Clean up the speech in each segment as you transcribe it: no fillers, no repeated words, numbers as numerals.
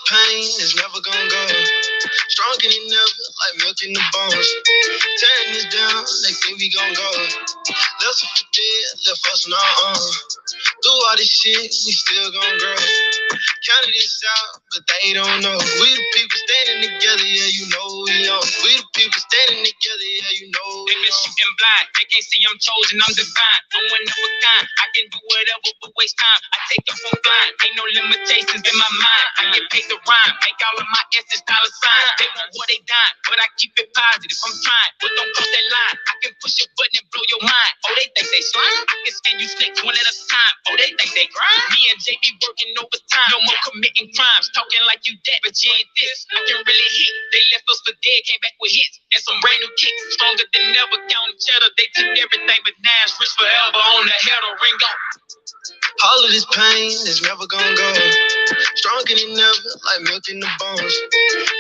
pain is never gonna go. Stronger than never, like milk in the bones. Tearing this down, they think we gon' go. Left us for dead, left us on our own. Through all this shit, we still gon' grow. Counted this out, but they don't know. We the people standing together, yeah, you know we on. We the people standing together, yeah, you know we on. They been shooting blind, they can't see I'm chosen, I'm divine. I'm one of a kind, I can do whatever but waste time. I take them from blind, ain't no limitations in my mind. I get paid to rhyme, make all of my S's dollar signs. They want what they dime, but I keep it positive. I'm trying, but don't cross that line. I can push a button and blow your mind. Oh, they think they slime? I can skin you snakes one at a time. Oh, they think they grind? Me and JB working overtime. No more committing crimes, talking like you dead, but you ain't this. I can really hit. They left us for dead, came back with hits and some brand new kicks. Stronger than ever, counting cheddar. They took everything but Nash, rich forever on the head of Ringo. All of this pain is never gonna go. Stronger than ever, like milk in the bones.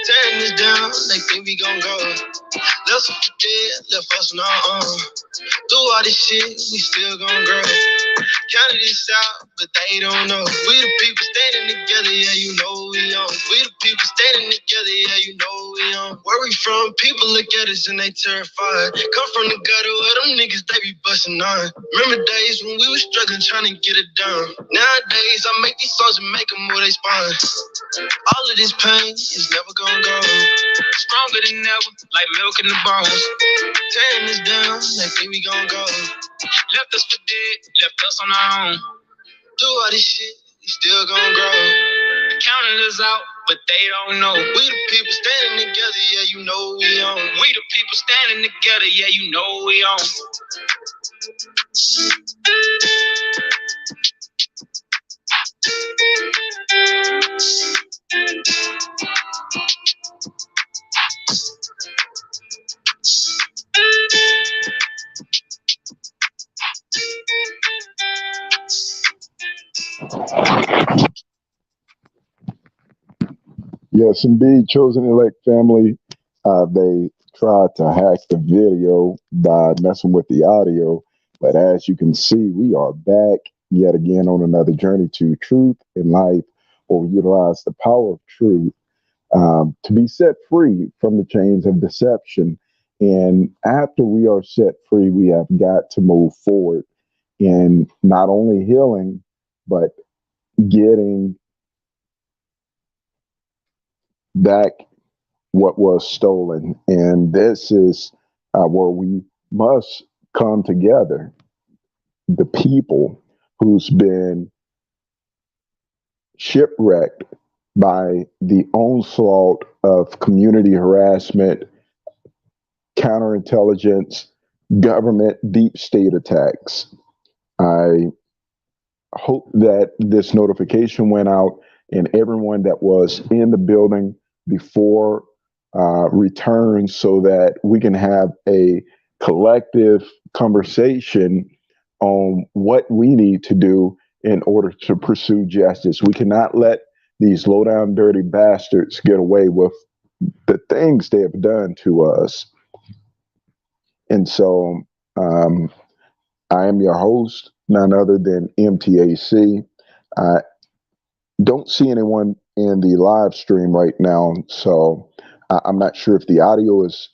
Tearing this down, they think we gon' go. Left us for dead, left us on our own. Through all this shit, we still gon' grow. Counted this out, but they don't know. We the people standing together, yeah, you know we on. We the people standing together, yeah, you know we on. Where we from, people look at us and they terrified. Come from the gutter where them niggas, they be busting on. Remember days when we was struggling trying to get it done. Nowadays, I make these songs and make them move they spine. All of this pain is never gonna go. Stronger than ever, like milk in the bones. Tearing this down, they think we gon' go. Left us for dead, left us on our own. Do all this shit, we still gon' grow. Counting us out, but they don't know. We the people standing together, yeah, you know we on. We the people standing together, yeah, you know we on. Yes, indeed, chosen elect family. They tried to hack the video by messing with the audio, but as you can see, we are back yet again on another journey to truth in life, where we utilize the power of truth to be set free from the chains of deception. And after we are set free, we have got to move forward in not only healing, but getting back what was stolen. And this is where we must come together. The people who's been shipwrecked by the onslaught of community harassment, counterintelligence, government deep state attacks. I hope that this notification went out and everyone that was in the building before returns, so that we can have a collective conversation on what we need to do in order to pursue justice. We cannot let these low down dirty bastards get away with the things they have done to us. And so I am your host, none other than MTAC. I don't see anyone in the live stream right now, so I'm not sure if the audio is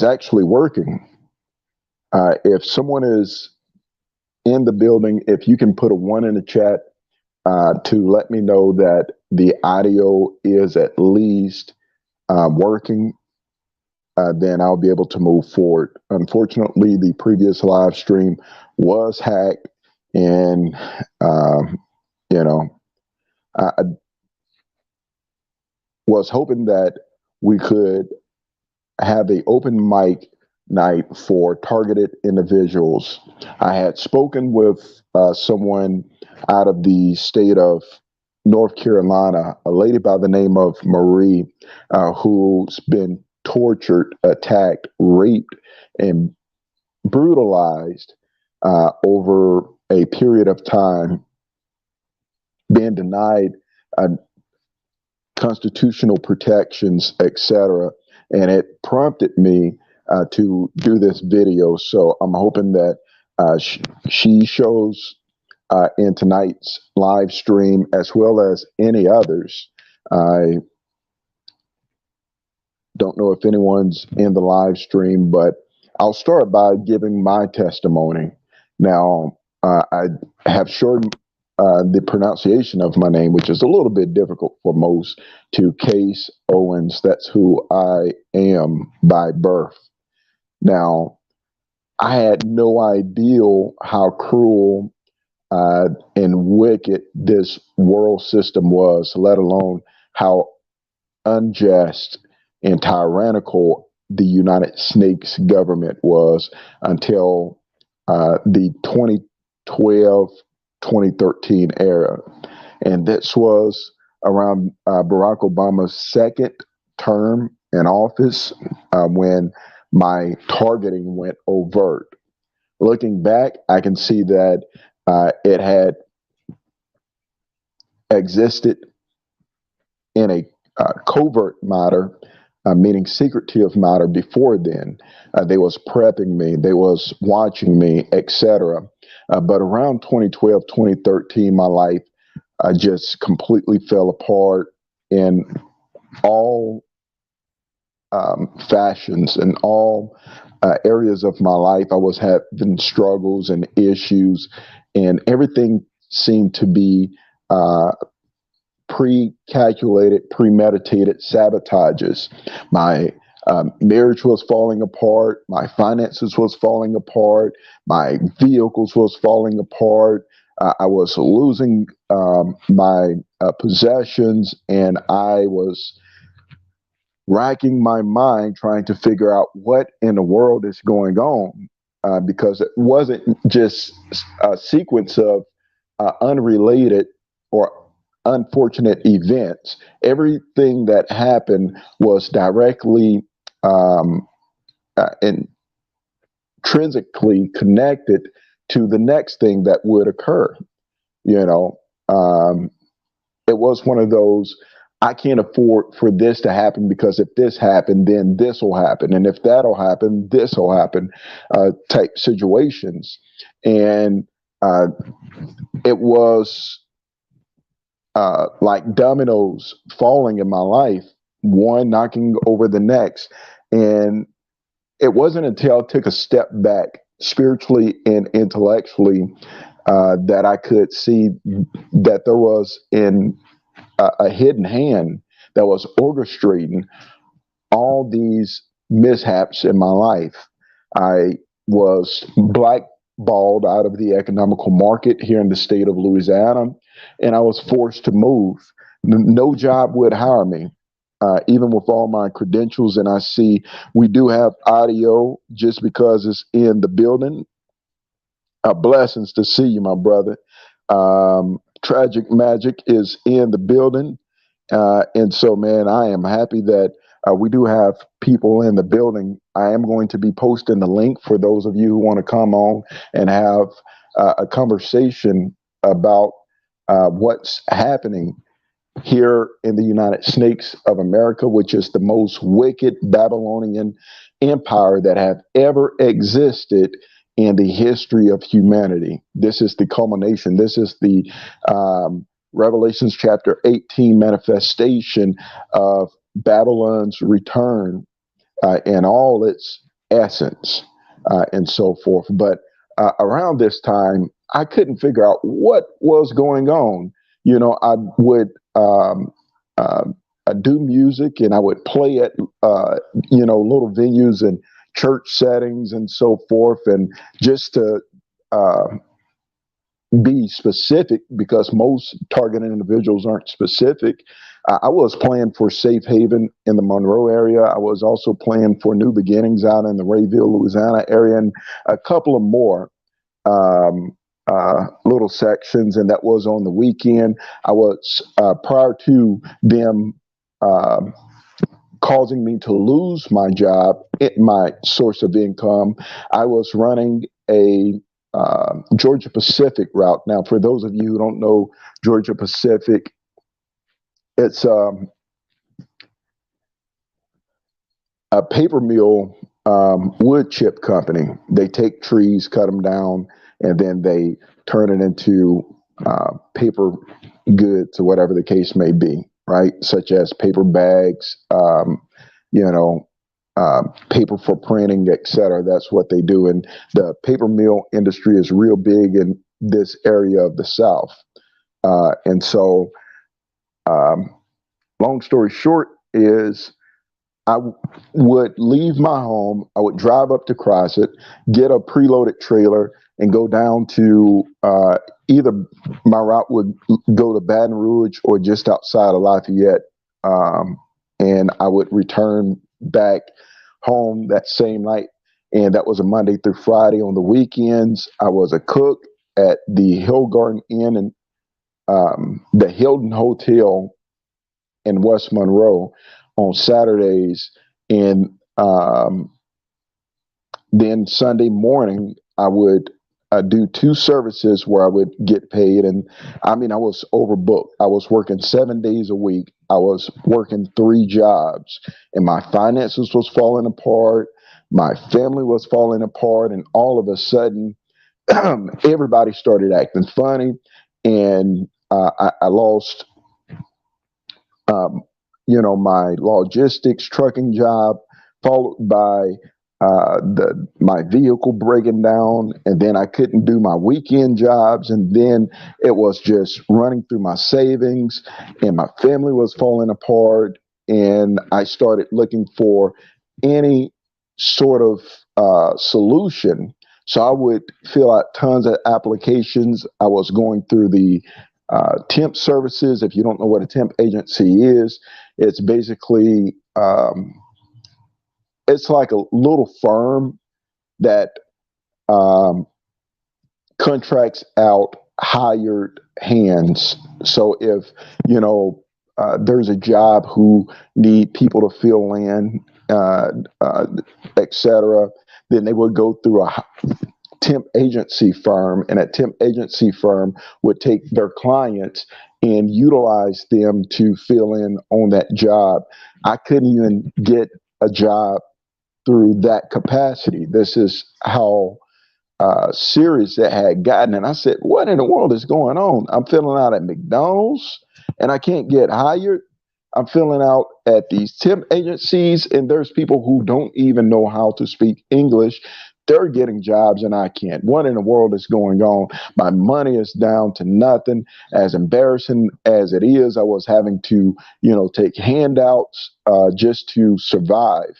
actually working. If someone is in the building, if you can put a 1 in the chat to let me know that the audio is at least working, then I'll be able to move forward. Unfortunately, the previous live stream was hacked, and I was hoping that we could have an open mic night for targeted individuals. I had spoken with someone out of the state of North Carolina, a lady by the name of Marie, who's been tortured, attacked, raped, and brutalized over a period of time, being denied constitutional protections, etc. And it prompted me to do this video. So I'm hoping that she shows in tonight's live stream, as well as any others. I don't know if anyone's in the live stream, but I'll start by giving my testimony. Now, I have shortened the pronunciation of my name, which is a little bit difficult for most, to Case Owens. That's who I am by birth. Now, I had no idea how cruel and wicked this world system was, let alone how unjust and tyrannical the United States government was until the 2012 2013 era. And this was around Barack Obama's second term in office when my targeting went overt. Looking back, I can see that it had existed in a covert matter, meaning secretive matter before then. They was prepping me, they was watching me, etc. But around 2012, 2013, my life just completely fell apart in all fashions and all areas of my life. I was having struggles and issues, and everything seemed to be pre-calculated, premeditated sabotages. My marriage was falling apart. My finances was falling apart. My vehicles was falling apart. I was losing my possessions, and I was racking my mind trying to figure out what in the world is going on, because it wasn't just a sequence of unrelated or unfortunate events. Everything that happened was directly intrinsically connected to the next thing that would occur. You know, it was one of those, I can't afford for this to happen, because if this happened, then this will happen. And if that'll happen, this will happen type situations. And it was like dominoes falling in my life, one knocking over the next. And it wasn't until I took a step back spiritually and intellectually that I could see that there was a hidden hand that was orchestrating all these mishaps in my life. I was blackballed out of the economical market here in the state of Louisiana, and I was forced to move. No job would hire me, even with all my credentials. And I see we do have audio just because it's in the building. Blessings to see you, my brother. Tragic Magic is in the building. And so, man, I am happy that we do have people in the building. I am going to be posting the link for those of you who want to come on and have a conversation about what's happening here in the United States of America, which is the most wicked Babylonian empire that have ever existed in the history of humanity. This is the culmination. This is the Revelations chapter 18 manifestation of Babylon's return in all its essence and so forth. But around this time, I couldn't figure out what was going on. You know, I would do music, and I would play at, little venues and church settings and so forth. And just to be specific, because most targeted individuals aren't specific, I was playing for Safe Haven in the Monroe area. I was also playing for New Beginnings out in the Rayville, Louisiana area, and a couple of more little sections, and that was on the weekend. I was, prior to them causing me to lose my job, my source of income, I was running a Georgia Pacific route. Now, for those of you who don't know Georgia Pacific, it's a paper mill wood chip company. They take trees, cut them down, and then they turn it into paper goods or whatever the case may be, right? Such as paper bags, you know, paper for printing, etc. That's what they do. And the paper mill industry is real big in this area of the South. And so, long story short is I would leave my home. I would drive up to Crossett, get a preloaded trailer, and go down to either my route would go to Baton Rouge or just outside of Lafayette. And I would return back home that same night. And that was a Monday through Friday. On the weekends, I was a cook at the Hill Garden Inn and the Hilton Hotel in West Monroe on Saturdays. And then Sunday morning, I would do 2 services where I would get paid. And I mean, I was overbooked. I was working 7 days a week. I was working 3 jobs, and my finances was falling apart. My family was falling apart. And all of a sudden, everybody started acting funny. And I lost, my logistics trucking job, followed by my vehicle breaking down, and then I couldn't do my weekend jobs, and then it was just running through my savings, and my family was falling apart, and I started looking for any sort of solution. So I would fill out tons of applications. I was going through the temp services. If you don't know what a temp agency is, it's basically it's like a little firm that contracts out hired hands. So if there's a job who need people to fill in, etc., then they would go through a temp agency firm, and a temp agency firm would take their clients and utilize them to fill in on that job. I couldn't even get a job through that capacity. This is how serious it had gotten. And I said, what in the world is going on? I'm filling out at McDonald's and I can't get hired. I'm filling out at these temp agencies, and there's people who don't even know how to speak English. They're getting jobs and I can't. What in the world is going on? My money is down to nothing. As embarrassing as it is, I was having to, take handouts just to survive.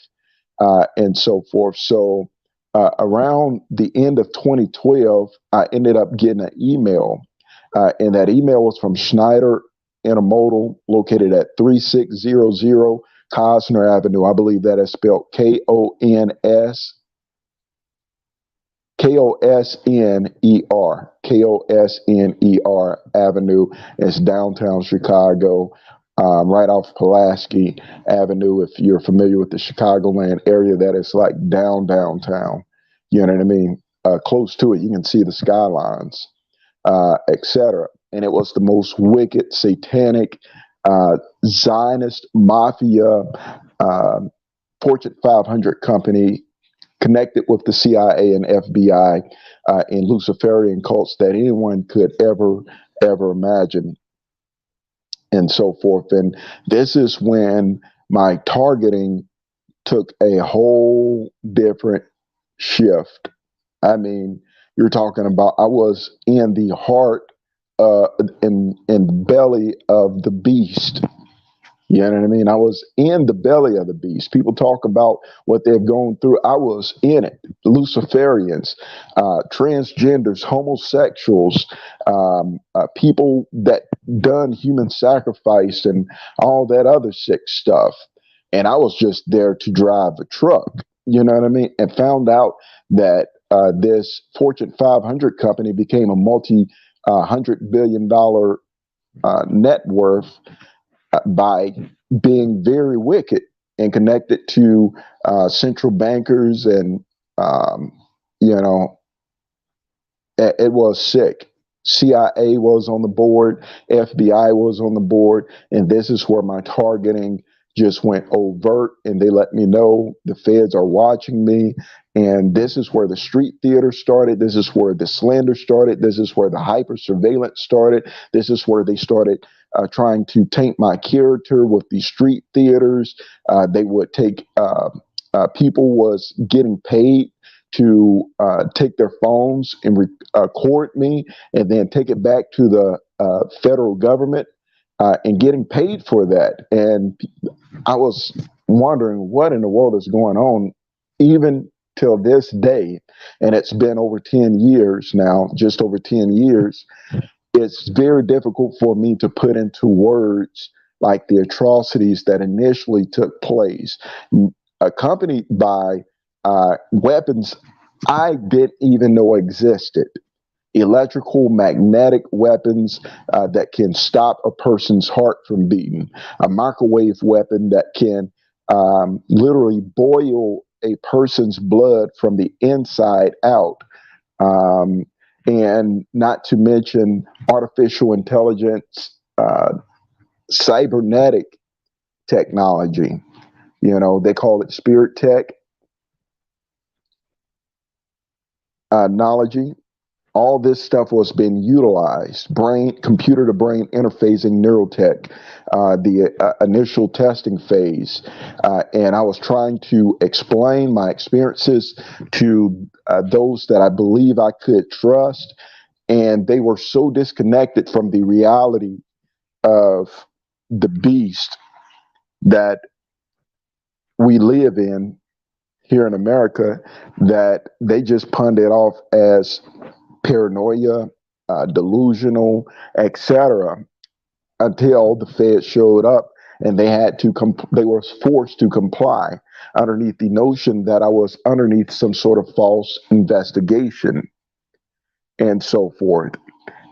And so forth. So around the end of 2012, I ended up getting an email, and that email was from Schneider Intermodal, located at 3600 Cosner Avenue. I believe that is spelled Kosner Avenue. It's downtown Chicago. Right off Pulaski Avenue. If you're familiar with the Chicagoland area, that is like downtown. You know what I mean? Close to it, you can see the skylines, etc. And it was the most wicked, satanic, Zionist mafia, Fortune 500 company connected with the CIA and FBI and Luciferian cults that anyone could ever imagine. And so forth. And this is when my targeting took a whole different shift. I mean, you're talking about I was in the heart, in belly of the beast. You know what I mean? I was in the belly of the beast. People talk about what they've gone through. I was in it. Luciferians, transgenders, homosexuals, people that done human sacrifice and all that other sick stuff. And I was just there to drive a truck. You know what I mean? And found out that this Fortune 500 company became a multi-$100 billion net worth by being very wicked and connected to central bankers. And, it was sick. CIA was on the board, FBI was on the board, and this is where my targeting just went overt, and they let me know the feds are watching me, And this is where the street theater started. This is where the slander started. This is where the hyper surveillance started. This is where they started trying to taint my character with these street theaters. They would take people was getting paid to take their phones and record me and then take it back to the federal government and getting paid for that. And I was wondering what in the world is going on, even till this day. And it's been over 10 years now, just over 10 years. It's very difficult for me to put into words like the atrocities that initially took place, accompanied by weapons I didn't even know existed. Electrical, magnetic weapons that can stop a person's heart from beating, a microwave weapon that can literally boil a person's blood from the inside out. Um, and not to mention artificial intelligence, cybernetic technology. You know, they call it spirit tech, knowledge. All this stuff was being utilized. Brain, computer to brain interfacing neurotech, the initial testing phase. And I was trying to explain my experiences to those that I believe I could trust. And they were so disconnected from the reality of the beast that we live in here in America that they just punned it off as paranoia, delusional, etc. Until the Fed showed up and they had to they were forced to comply underneath the notion that I was underneath some sort of false investigation and so forth.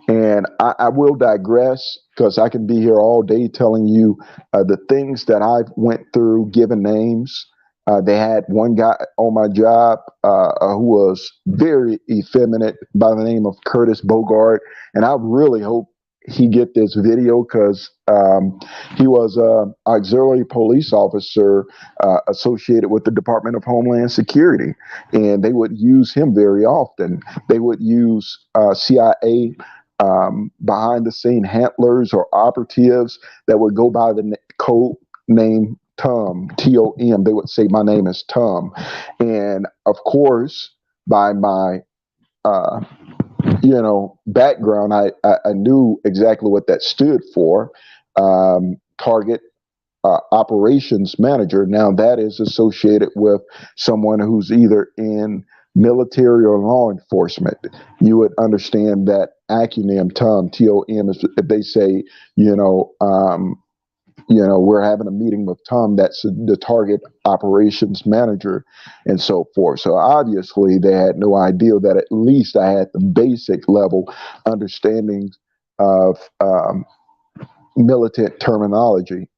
And I will digress because I can be here all day telling you the things that I've went through, given names. They had one guy on my job who was very effeminate by the name of Curtis Bogart, and I really hope he get this video because he was an auxiliary police officer associated with the Department of Homeland Security, and they would use him very often. They would use CIA behind the scene handlers or operatives that would go by the code name Tom, Tom. They would say, "My name is Tom." And of course, by my background, I knew exactly what that stood for. Target operations manager. Now that is associated with someone who's either in military or law enforcement. You would understand that acronym TOM, TOM, is if they say, we're having a meeting with Tom, that's the target operations manager and so forth. So obviously they had no idea that at least I had the basic level understanding of militant terminology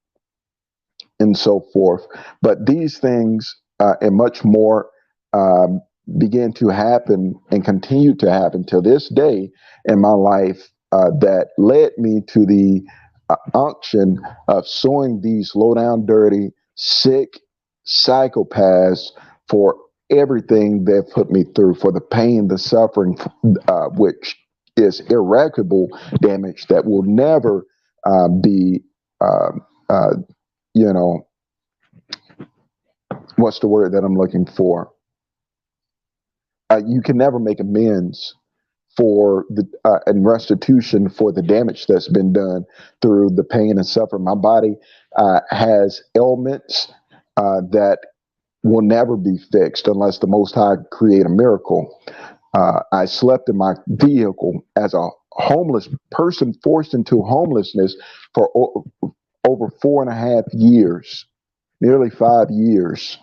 and so forth. But these things and much more began to happen and continue to happen till this day in my life that led me to the unction of suing these low down, dirty, sick psychopaths for everything they've put me through, for the pain, the suffering, which is irreparable damage that will never be, what's the word that I'm looking for? You can never make amends for the and restitution for the damage that's been done through the pain and suffering. My body has ailments that will never be fixed unless the Most High create a miracle. I slept in my vehicle as a homeless person forced into homelessness for over 4.5 years, nearly 5 years.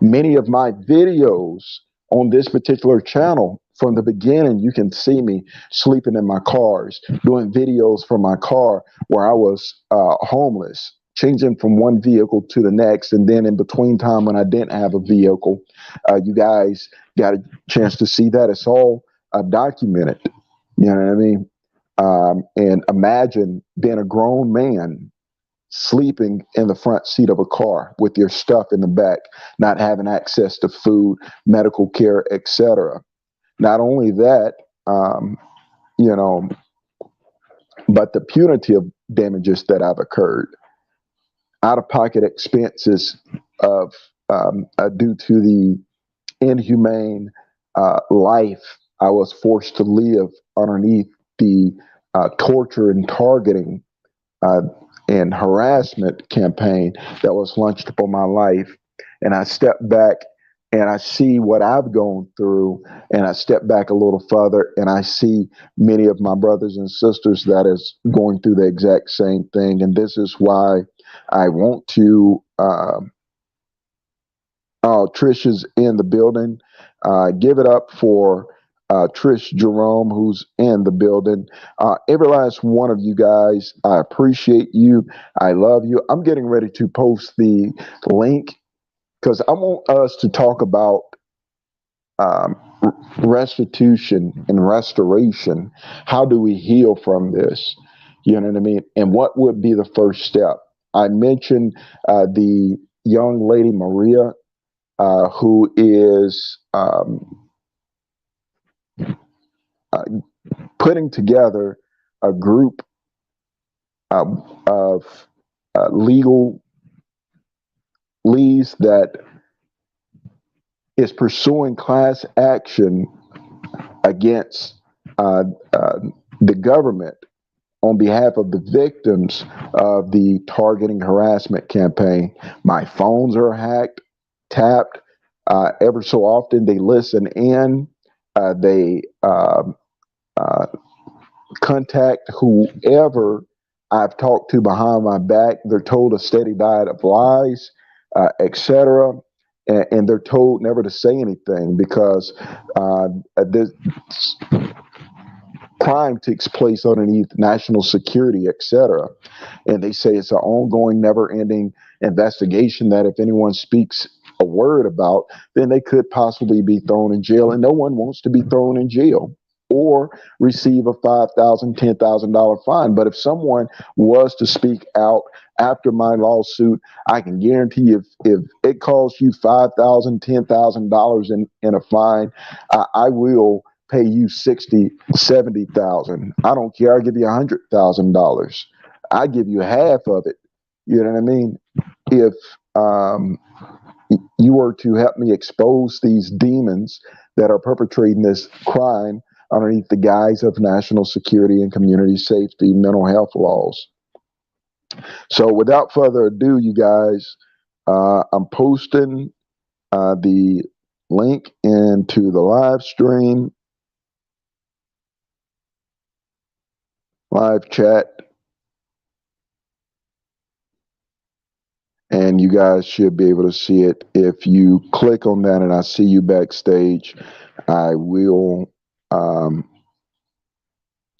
Many of my videos on this particular channel from the beginning, you can see me sleeping in my cars, doing videos from my car where I was homeless, changing from one vehicle to the next. And then in between time when I didn't have a vehicle, you guys got a chance to see that. It's all documented. You know what I mean? And imagine being a grown man sleeping in the front seat of a car with your stuff in the back, not having access to food, medical care, etc. Not only that, you know, but the punitive damages that have occurred, out-of-pocket expenses of due to the inhumane life I was forced to live underneath the torture and targeting uh, and harassment campaign that was launched upon my life. And I step back and I see what I've gone through, and I step back a little further and I see many of my brothers and sisters that is going through the exact same thing. And this is why I want to Trish is in the building. Give it up for Trish Jerome, who's in the building. Every last one of you guys, I appreciate you. I love you. I'm getting ready to post the link because I want us to talk about um, restitution and restoration. How do we heal from this? You know what I mean? And what would be the first step? I mentioned the young lady, Maria, who is uh, putting together a group of legal leads that is pursuing class action against uh, uh, the government on behalf of the victims of the targeting harassment campaign. My phones are hacked, tapped. Ever so often, they listen in. They uh, contact whoever I've talked to behind my back. They're told a steady diet of lies, etc. And they're told never to say anything because this crime takes place underneath national security, etc. And they say it's an ongoing, never-ending investigation that if anyone speaks a word about, then they could possibly be thrown in jail, and no one wants to be thrown in jail or receive a $5,000, $10,000 fine. But if someone was to speak out after my lawsuit, I can guarantee you if it costs you $5,000, $10,000 in a fine, I will pay you 60, 70,000. I don't care. I'll give you $100,000. I give you half of it. You know what I mean? If you were to help me expose these demons that are perpetrating this crime underneath the guise of national security and community safety, mental health laws. So without further ado, you guys, I'm posting the link into the live stream, live chat, and you guys should be able to see it. If you click on that and I see you backstage, I will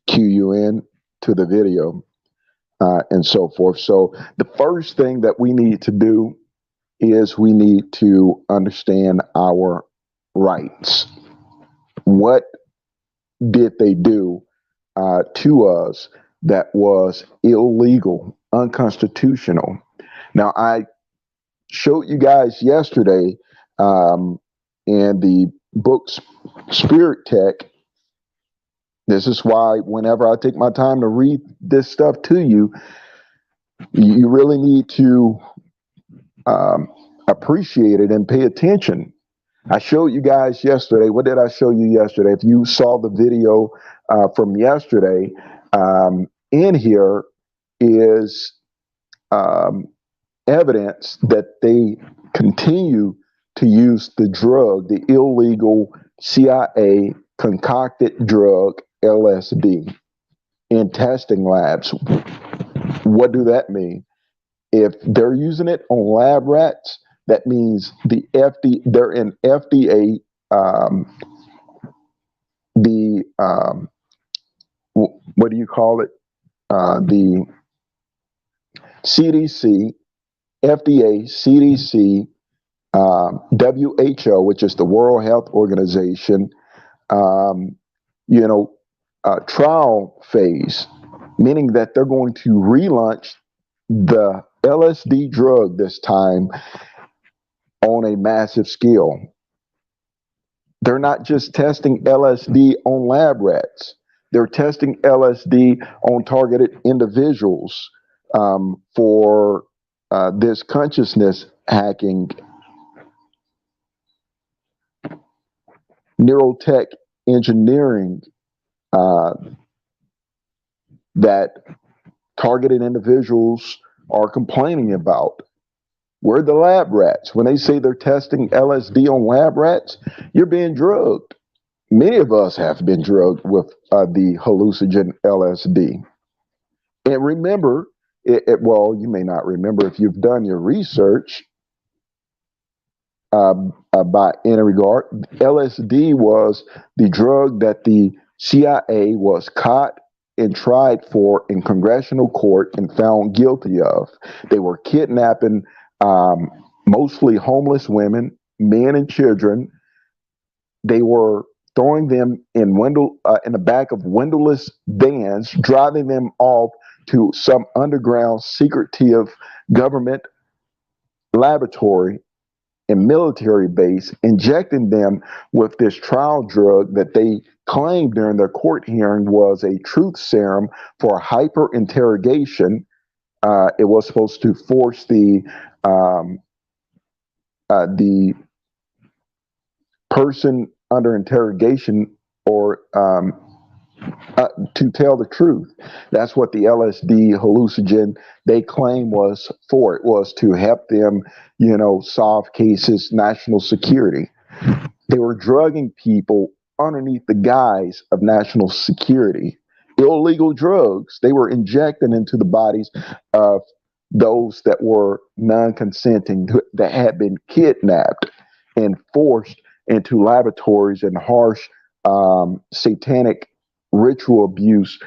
cue you in to the video and so forth. So the first thing that we need to do is we need to understand our rights. What did they do to us that was illegal, unconstitutional? Now, I showed you guys yesterday in the book Spirit Tech. This is why whenever I take my time to read this stuff to you, you really need to appreciate it and pay attention. I showed you guys yesterday. What did I show you yesterday? If you saw the video from yesterday, in here is evidence that they continue to use the drug, the illegal CIA concocted drug LSD in testing labs. What do that mean? If they're using it on lab rats, that means they're in FDA, what do you call it? The CDC, FDA, CDC, WHO, which is the World Health Organization, trial phase, meaning that they're going to relaunch the LSD drug this time on a massive scale. They're not just testing LSD on lab rats. They're testing LSD on targeted individuals for this consciousness hacking, neurotech engineering that targeted individuals are complaining about. We're the lab rats. When they say they're testing LSD on lab rats, you're being drugged. Many of us have been drugged with the hallucinogen LSD. And remember, well, you may not remember if you've done your research by any regard. LSD was the drug that the CIA was caught and tried for in congressional court and found guilty of. They were kidnapping mostly homeless women, men, and children. They were throwing them in the back of windowless vans, driving them off to some underground secretive government laboratory and military base, injecting them with this trial drug that they claimed during their court hearing was a truth serum for hyper interrogation. It was supposed to force the person under interrogation or to tell the truth. That's what the LSD hallucinogen they claim was for. It was to help them, solve cases, national security. They were drugging people underneath the guise of national security. Illegal drugs. They were injecting into the bodies of those that were non-consenting, that had been kidnapped and forced into laboratories and harsh satanic ritual abuse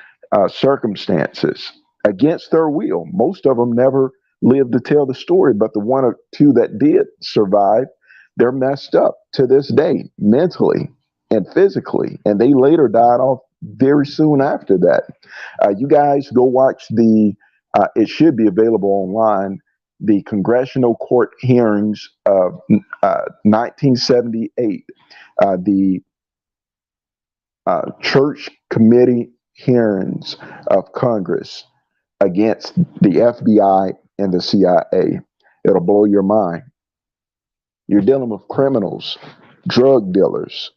circumstances against their will. Most of them never lived to tell the story, but the one or two that did survive, they're messed up to this day, mentally and physically, and they later died off very soon after that. You guys go watch it should be available online, the congressional court hearings of 1978, the church committee hearings of Congress against the FBI and the CIA. It'll blow your mind. You're dealing with criminals, drug dealers,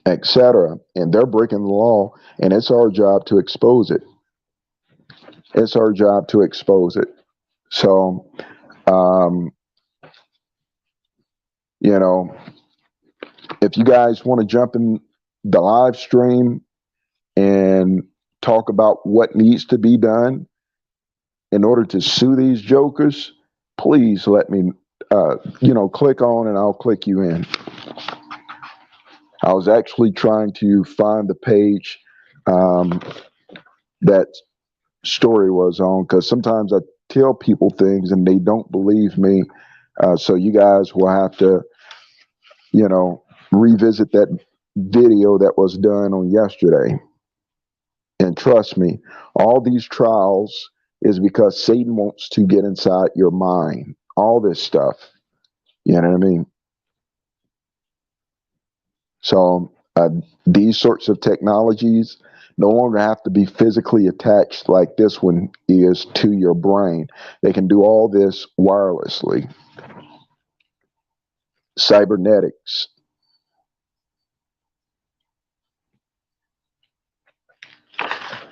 etc., and they're breaking the law, and it's our job to expose it. It's our job to expose it. So, if you guys want to jump in the live stream and talk about what needs to be done in order to sue these jokers, please let me, click on and I'll click you in. I was actually trying to find the page that story was on, because sometimes I tell people things and they don't believe me. So you guys will have to, revisit that video that was done on yesterday. And trust me, all these trials is because Satan wants to get inside your mind. All this stuff. You know what I mean? So these sorts of technologies no longer have to be physically attached like this one is to your brain. They can do all this wirelessly. Cybernetics.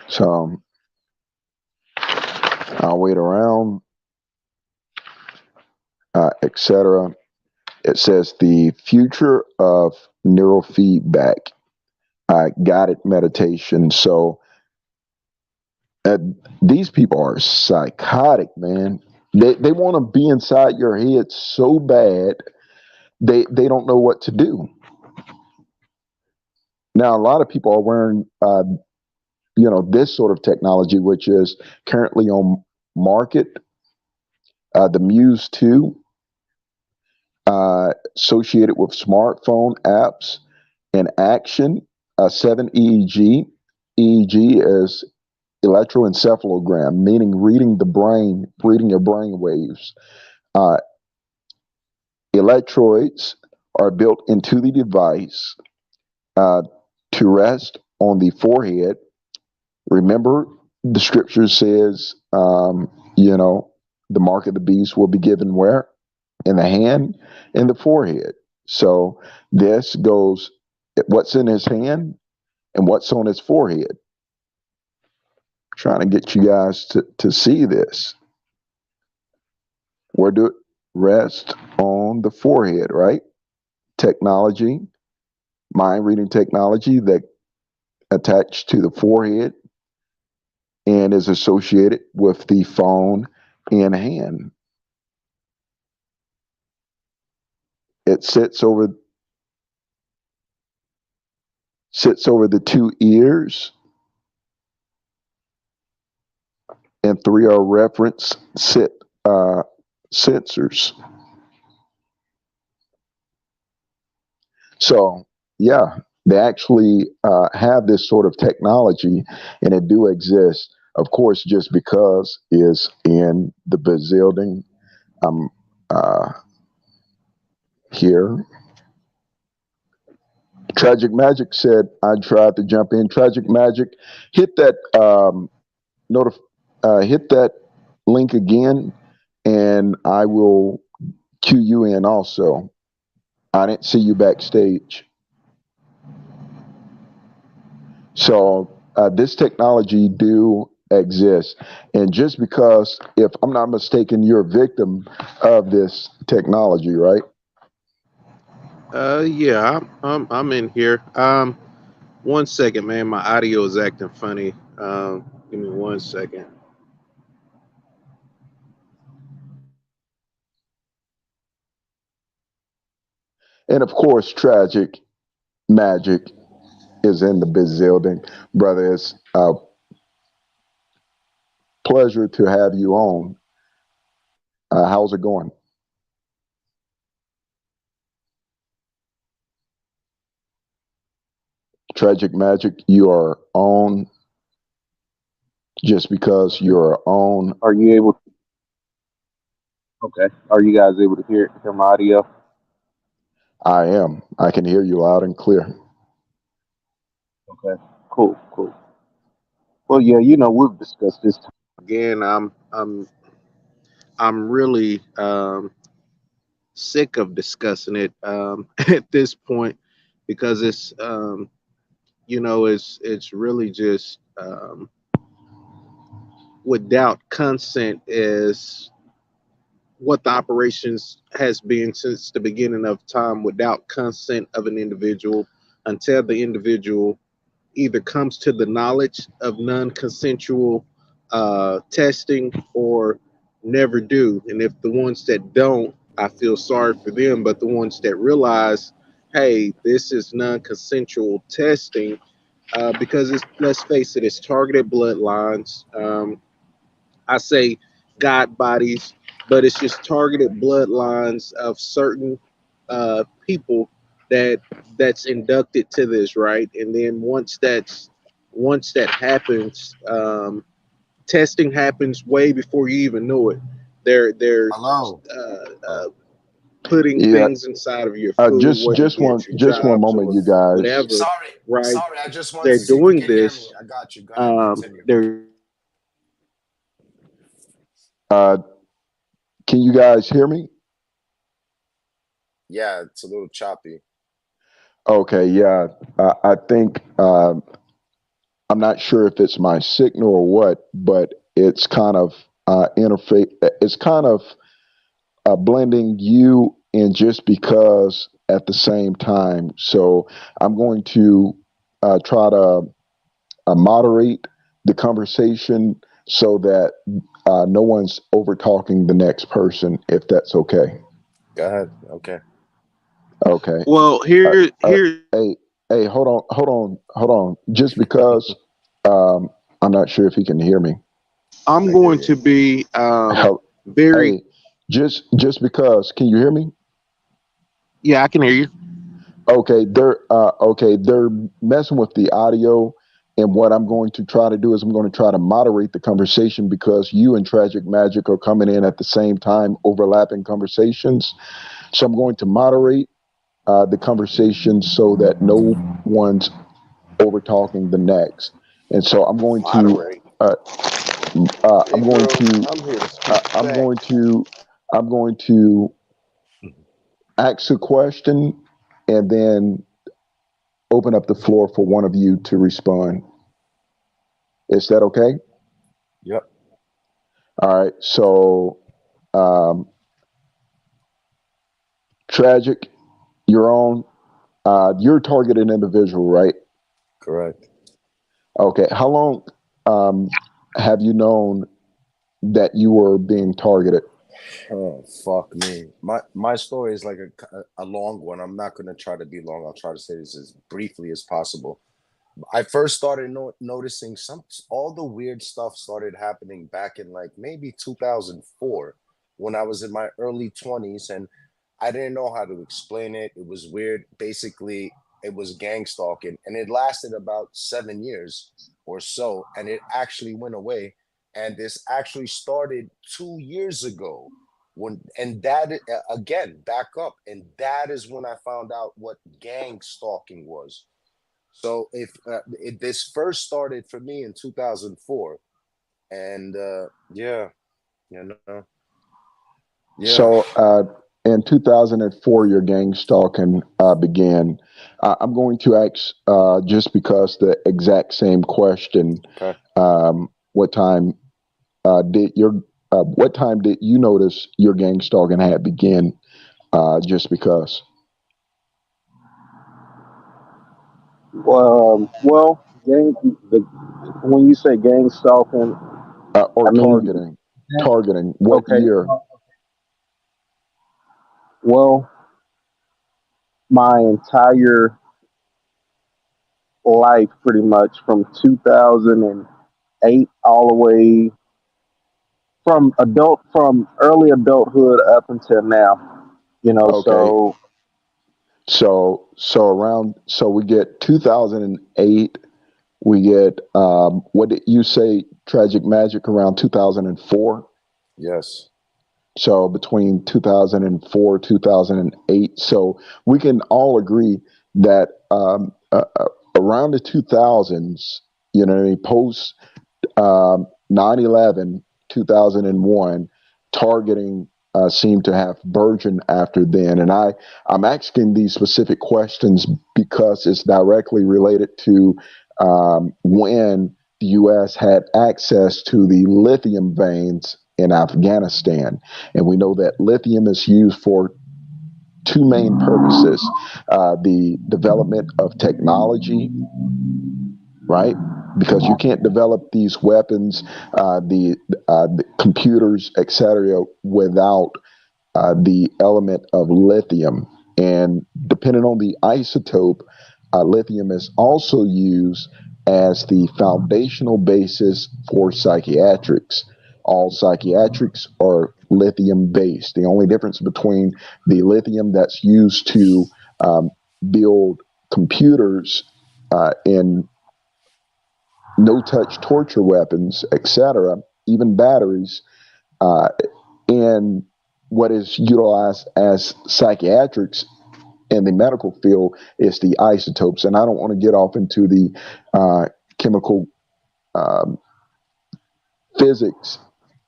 So I'll wait around, etc. It says the future of neurofeedback, guided meditation. So these people are psychotic, man. They want to be inside your head so bad they don't know what to do. Now a lot of people are wearing this sort of technology, which is currently on market. The Muse 2, associated with smartphone apps, and Action 7 EEG. EEG is electroencephalogram, meaning reading the brain, reading your brain waves. Uh, Electrodes are built into the device uh, to rest on the forehead. Remember, the scripture says, the mark of the beast will be given where? In the hand and the forehead. So this goes, what's in his hand and what's on his forehead. Trying to get you guys to see this. Where do it rest? On the forehead, right? Technology, mind reading technology that attached to the forehead and is associated with the phone in hand. It sits over the two ears, and three are reference sensors. So yeah, they actually have this sort of technology, and it do exist. Of course, just because is in the building. Uh, Here, Tragic Magic said I tried to jump in. Tragic Magic, hit that hit that link again, and I will cue you in also. I didn't see you backstage. So this technology do exist, and just because, if I'm not mistaken, you're a victim of this technology, right? Yeah, I'm in here. 1 second, man. My audio is acting funny. Give me 1 second. And of course, Tragic Magic is in the building, brother. It's a pleasure to have you on. How's it going? Tragic Magic, you are on. Just because you're on, Are you able to? Okay. Are you guys able to hear my audio? I am. I can hear you loud and clear. Okay. Cool. Cool. Well, yeah. We've discussed this again. I'm really sick of discussing it at this point because it's really just without consent is what the operations has been since the beginning of time, without consent of an individual, until the individual either comes to the knowledge of non-consensual testing or never do. And if the ones that don't, I feel sorry for them. But the ones that realize, hey, this is non-consensual testing, because let's face it, it's targeted bloodlines. I say God bodies, but it's just targeted bloodlines of certain people that that's inducted to this, right? And then once that happens, testing happens way before you even know it. They're Hello. putting Yeah. things inside of your food, Just whether just it be one at your just one jobs moment, or you guys. whatever, Sorry. right? Sorry. I just wanted They're to see if you doing can hear me. this. I got you. Go ahead. Continue. They're Uh, can you guys hear me? Yeah, it's a little choppy. Okay. Yeah. I think I'm not sure if it's my signal or what, but it's kind of interface. It's kind of blending you in just because at the same time. So I'm going to try to moderate the conversation so that no one's over talking the next person, if that's okay. Go ahead. Okay. Okay. well. Uh, uh, Here. hey, hold on. Just because I'm not sure if he can hear me. I'm I hear going you. to be Hel- very. Hey, just because, can you hear me? Yeah, I can hear you. Okay, they're messing with the audio, And what I'm going to try to do is I'm going to try to moderate the conversation because you and Tragic Magic are coming in at the same time, overlapping conversations. So I'm going to moderate the conversation so that no one's over talking the next. And so I'm going Moderate. Hey, bro, I'm here to speak facts. I'm going to ask a question and then open up the floor for one of you to respond. Is that okay? Yep. All right. So, um, Tragic, you're on. You're a targeted individual, right? Correct. Okay. How long have you known that you were being targeted? Oh, fuck me. My story is like a long one. I'm not going to try to be long. I'll try to say this as briefly as possible. I first started noticing all the weird stuff started happening back in like maybe 2004 when I was in my early 20s, and I didn't know how to explain it. It was weird. Basically, it was gangstalking, and it lasted about 7 years or so, and it actually went away. And this actually started 2 years ago and that again, back up, and that is when I found out what gang stalking was. So if this first started for me in 2004, and yeah, you know, yeah, So, in 2004, your gang stalking began. I'm going to ask just because the exact same question. okay. What time did your what time did you notice your gang stalking had begun? Just because, Well, when you say gang stalking, or I mean, targeting. What okay, year? well, my entire life pretty much from 2008 all the way from early adulthood up until now, Okay, so so we get 2008. We get what did you say? Tragic Magic around 2004. Yes. So between 2004 2008. So we can all agree that around the 2000s, post 9/11, 2001, targeting seemed to have burgeoned after then. And I'm asking these specific questions because it's directly related to when the U.S. had access to the lithium veins in Afghanistan. And we know that lithium is used for two main purposes: the development of technology, right? Because you can't develop these weapons, the computers, etc., without the element of lithium. And depending on the isotope, lithium is also used as the foundational basis for psychiatrics. All psychiatrics are lithium based. The only difference between the lithium that's used to build computers in no touch torture weapons, etc., even batteries, uh, and what is utilized as psychiatrics in the medical field is the isotopes. And I don't want to get off into the chemical um, physics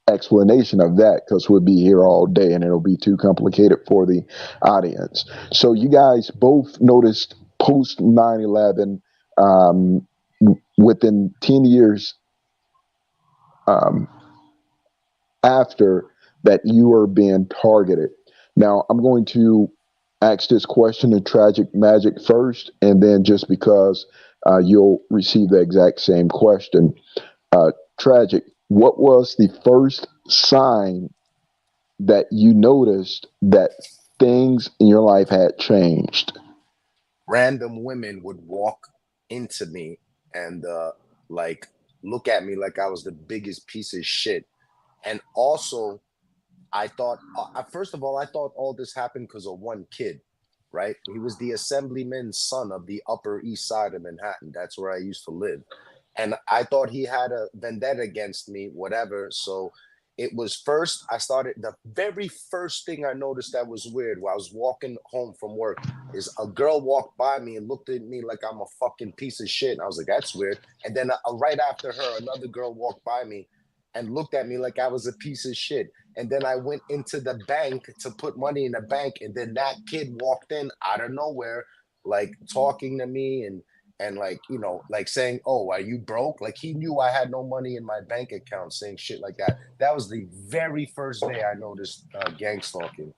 explanation of that because we'll be here all day and it'll be too complicated for the audience. So you guys both noticed post 9/11, um, within 10 years um, after that, you are being targeted. Now, I'm going to ask this question to Tragic Magic first, and then just because you'll receive the exact same question. Tragic, what was the first sign that you noticed that things in your life had changed? Random women would walk into me and like look at me like I was the biggest piece of shit. And also, I thought, first of all, I thought all this happened because of one kid, right? He was the assemblyman's son of the Upper East Side of Manhattan. That's where I used to live. and I thought he had a vendetta against me, whatever. So it was first, I started, the very first thing I noticed that was weird while I was walking home from work is a girl walked by me and looked at me like I'm a fucking piece of shit. And I was like, that's weird. And then right after her, another girl walked by me and looked at me like I was a piece of shit. And then I went into the bank to put money in the bank. And then that kid walked in out of nowhere, like talking to me and like, you know, like saying, oh, are you broke? Like he knew I had no money in my bank account, saying shit like that. That was the very first day I noticed gang stalking.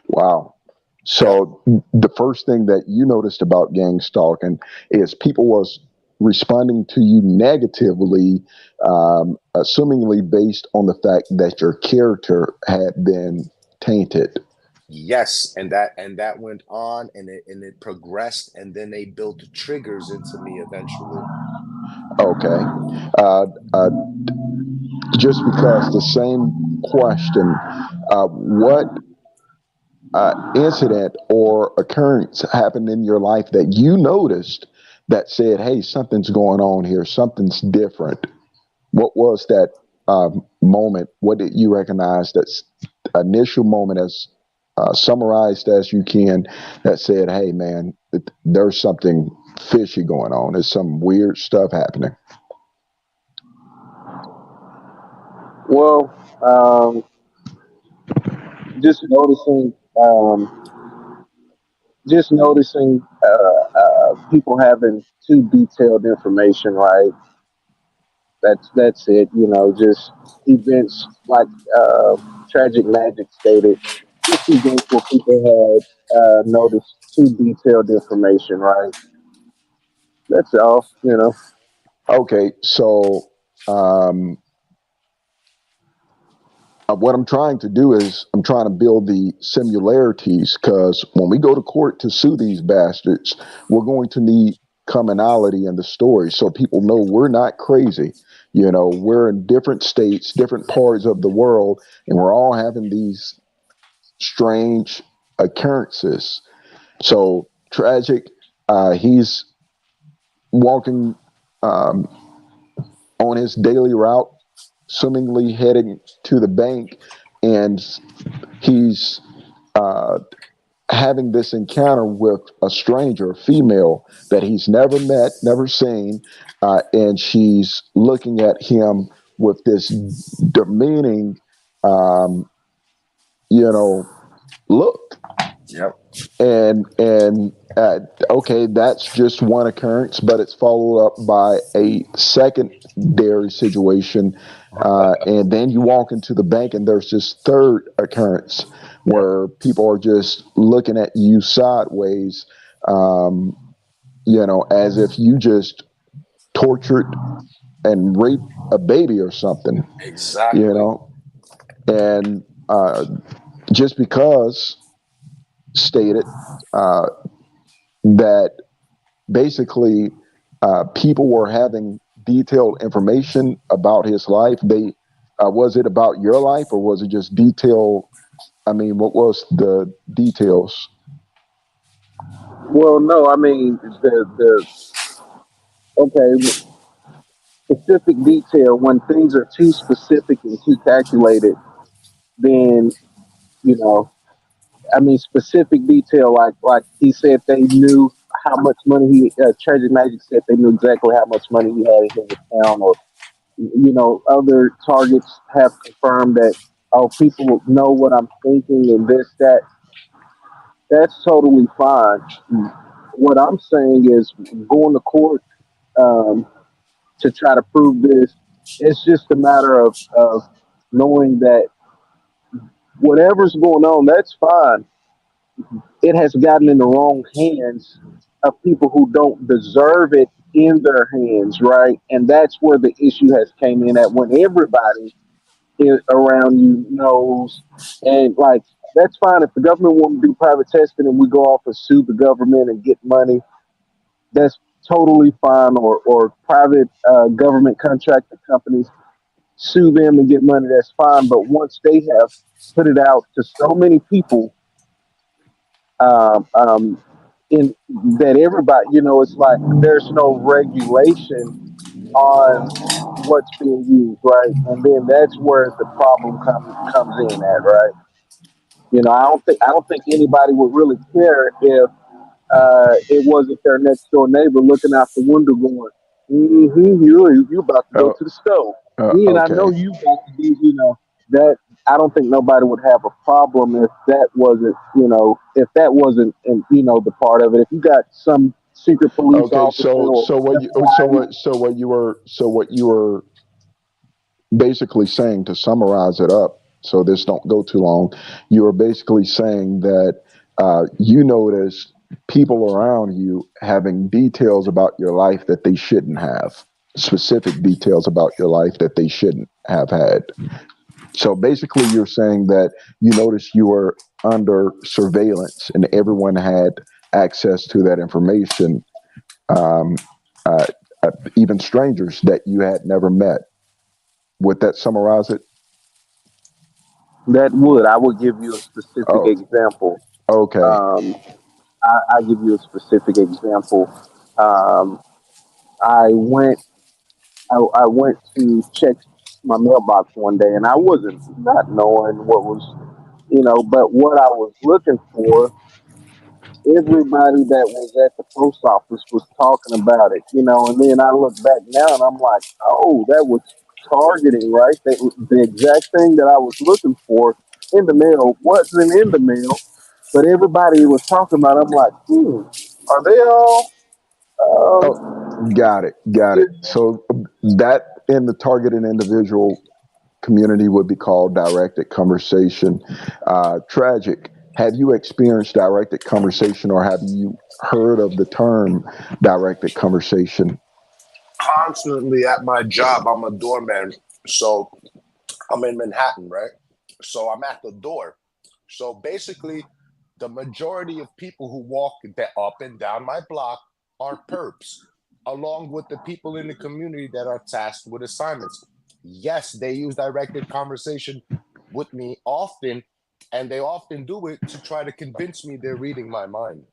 Wow. So the first thing that you noticed about gang stalking is people was responding to you negatively, assumingly based on the fact that your character had been tainted. Yes, and that went on, and it progressed, and then they built triggers into me eventually. Okay. Uh, uh, just because the same question, what incident or occurrence happened in your life that you noticed that said, hey, something's going on here, something's different? What was that moment? What did you recognize that initial moment, as summarized as you can, that said, hey, man, there's something fishy going on, there's some weird stuff happening? Well, just noticing, just noticing people having too detailed information, right? That's it. You know, just events like Tragic Magic stated, just events where people had noticed too detailed information, right? That's all. You know. Okay, so um, what I'm trying to do is I'm trying to build the similarities, because when we go to court to sue these bastards, we're going to need commonality in the story so people know we're not crazy. You know, we're in different states, different parts of the world, and we're all having these strange occurrences. So Tragic, he's walking um, on his daily route, seemingly heading to the bank, and he's uh, having this encounter with a stranger, a female that he's never met, never seen, and she's looking at him with this demeaning, um, you know, look. Yep. And okay, that's just one occurrence, but it's followed up by a secondary situation, and then you walk into the bank and there's this third occurrence where people are just looking at you sideways, um, you know, as if you just tortured and raped a baby or something, Exactly. you know. And just because stated that basically people were having detailed information about his life. They was it about your life, or was it just detail? I mean, what was the details? Well, no, I mean the okay, specific detail. When things are too specific and too calculated, then you know, I mean, specific detail. Like he said, they knew how much money he. Tragic Magic said they knew exactly how much money he had in his account, or you know, other targets have confirmed that. Oh, people know what I'm thinking and this that. That's totally fine. What I'm saying is going to court um, to try to prove this. It's just a matter of knowing that whatever's going on, that's fine. It has gotten in the wrong hands of people who don't deserve it in their hands, right? And that's where the issue has came in at, when everybody around you knows, and like that's fine if the government want to do private testing and we go off and sue the government and get money. That's totally fine, or private government contractor companies, sue them and get money. That's fine. But once they have put it out to so many people, um, um, in that everybody, you know, it's like there's no regulation on what's being used, right? And then that's where the problem comes in at, right? You know, I don't think anybody would really care if it wasn't their next door neighbor looking out the window going, you about to go Oh, to the stove. And I know okay. you about to be, that I don't think nobody would have a problem if that wasn't, the part of it. If you got some secret police Okay. officer So or so what you FBI, so what you were basically saying, to summarize it up, so this don't go too long, you are basically saying that you notice people around you having details about your life that they shouldn't have, specific details about your life that they shouldn't have had. So basically, you're saying that you noticed you were under surveillance and everyone had access to that information, um, uh, even strangers that you had never met. Would that summarize it? I would give you a specific Oh, example. okay. Um, I give you a specific example. Um, I went I went to check my mailbox one day, and I wasn't not knowing what was, but what I was looking for, everybody that was at the post office was talking about it, and then I look back now and I'm like, oh, that was targeting, right? The exact thing that I was looking for in the mail wasn't in the mail, but everybody was talking about it. I'm like, are they all, Oh, got it. Got it. yeah, So that in the targeted individual community would be called directed conversation. Tragic. Have you experienced directed conversation, or have you heard of the term directed conversation? Constantly at my job, I'm a doorman. So I'm in Manhattan, right? So I'm at the door. So basically, the majority of people who walk up and down my block are perps, along with the people in the community that are tasked with assignments. Yes, they use directed conversation with me often, and they often do it to try to convince me they're reading my mind.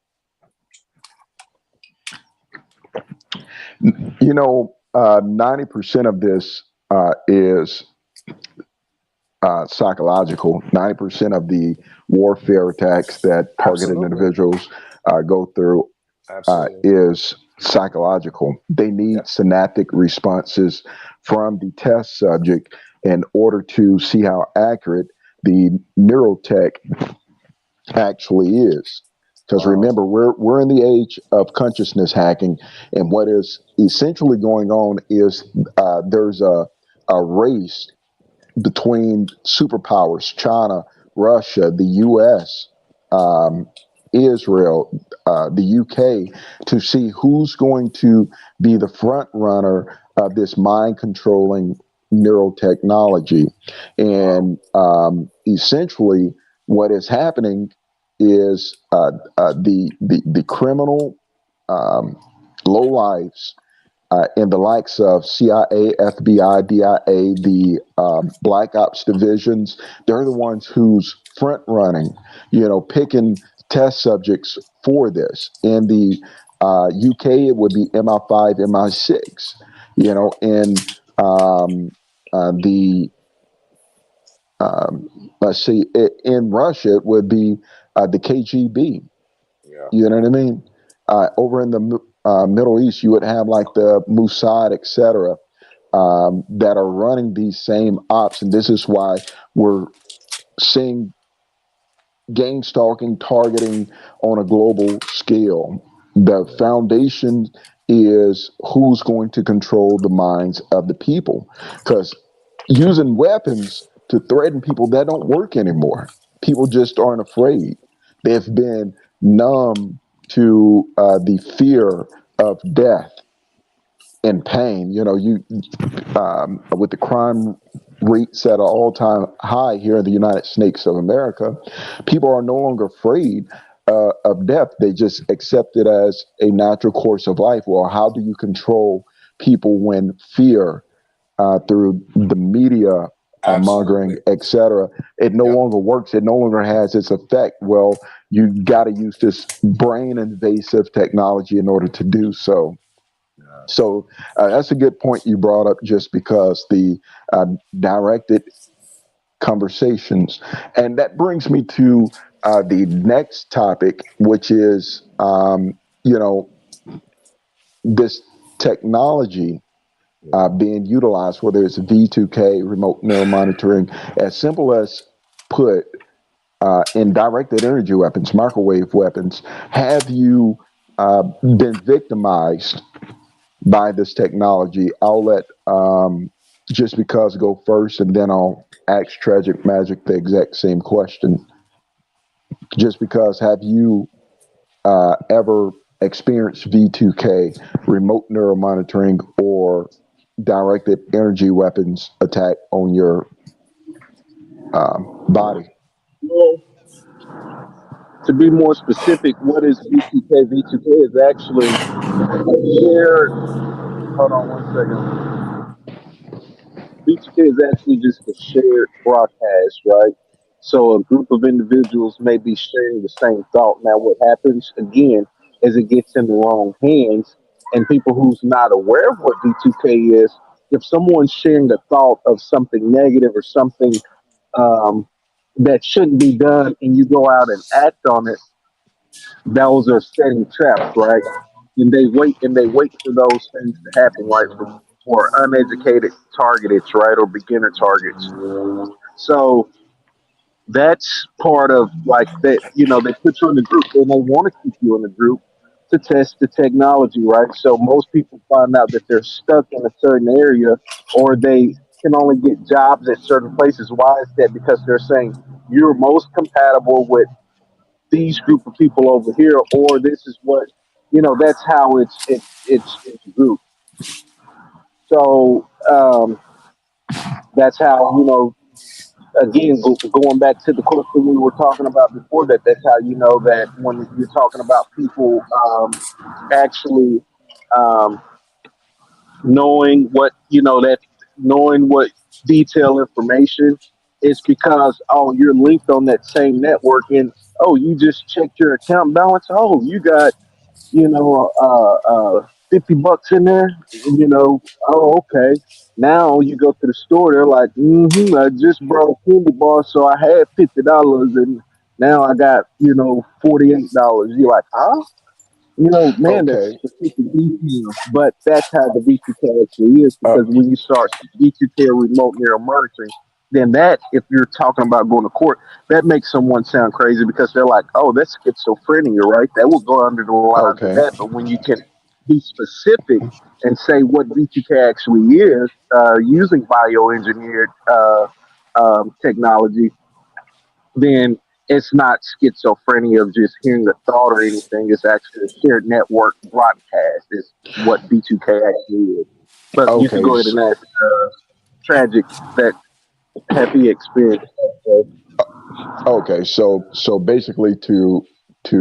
90% of this is psychological. 90% of the warfare attacks that targeted Absolutely. individuals go through Absolutely. is psychological. They need Yep. synaptic responses from the test subject in order to see how accurate the neurotech actually is. Because Wow. remember, we're in the age of consciousness hacking, and what is essentially going on is there's a race between superpowers: China, Russia, the U.S., um, Israel, the UK, to see who's going to be the front runner of this mind controlling neurotechnology. Wow. And essentially, what is happening is the criminal um, low lives in the likes of CIA, FBI, DIA, the Black Ops divisions. They're the ones who's front running, picking test subjects for this. In the UK, it would be MI5, MI6, in the let's see, in Russia, it would be the KGB. Yeah. You know what I mean? Over in the Middle East, you would have like the Mossad, etc., that are running these same ops, and this is why we're seeing Gangstalking targeting on a global scale. The Yeah. foundation is who's going to control the minds of the people, because using weapons to threaten people, that don't work anymore. People just aren't afraid. They've been numb to the fear of death and pain. With the crime rates at an all-time high here in the United States of America, people are no longer afraid of death. They just accept it as a natural course of life. Well, how do you control people when fear through the media mongering, Absolutely. etc., it no Yep. longer works. It no longer has its effect. Well, you got to use this brain invasive technology in order to do so. So that's a good point you brought up, just because the directed conversations. And that brings me to the next topic, which is, you know, this technology being utilized, whether it's V2K, remote neural monitoring, as simple as put in directed energy weapons, microwave weapons. Have you been victimized by this technology? I'll let Just Because go first, and then I'll ask Tragic Magic the exact same question. Just Because, have you ever experienced V2K, remote neural monitoring, or directed energy weapons attack on your body? Well, to be more specific, what is V2K? V2K is actually a shared. Hold on one second. V2K is actually just a shared broadcast, right? So a group of individuals may be sharing the same thought. Now, what happens again is it gets in the wrong hands, and people who's not aware of what V2K is, if someone's sharing the thought of something negative or something um, that shouldn't be done, and you go out and act on it, those are setting traps, right? And they wait for those things to happen, right? For uneducated targets, right, or beginner targets. So that's part of like that. You know, they put you in a group and they want to keep you in a group to test the technology, right? So most people find out that they're stuck in a certain area, or they can only get jobs at certain places. Why is that? Because they're saying you're most compatible with these group of people over here, or this is what That's how it's grouped. So that's how again, going back to the question we were talking about before, that's how you know that when you're talking about people actually um, knowing what that knowing what detailed information. It's because, oh, you're linked on that same network, and oh, you just checked your account balance. Oh, you got 50 bucks in there. Oh, okay. Now you go to the store, they're like, I just brought a candy bar, so I had $50, and now I got, $48. You're like, huh? Man, that's Okay. specific detail. But that's how the V2K actually is, Uh, because when you start V2K remote neural monitoring, then that, if you're talking about going to court, that makes someone sound crazy, because they're like, oh, that's schizophrenia, right? That will go under the lines of okay. that. But when you can be specific and say what V2K actually is, using bioengineered technology, then it's not schizophrenia of just hearing the thought or anything. It's actually a shared network broadcast is what V2K actually is. But you could Okay. go ahead and ask Tragic that have he experienced that. Okay. So basically, to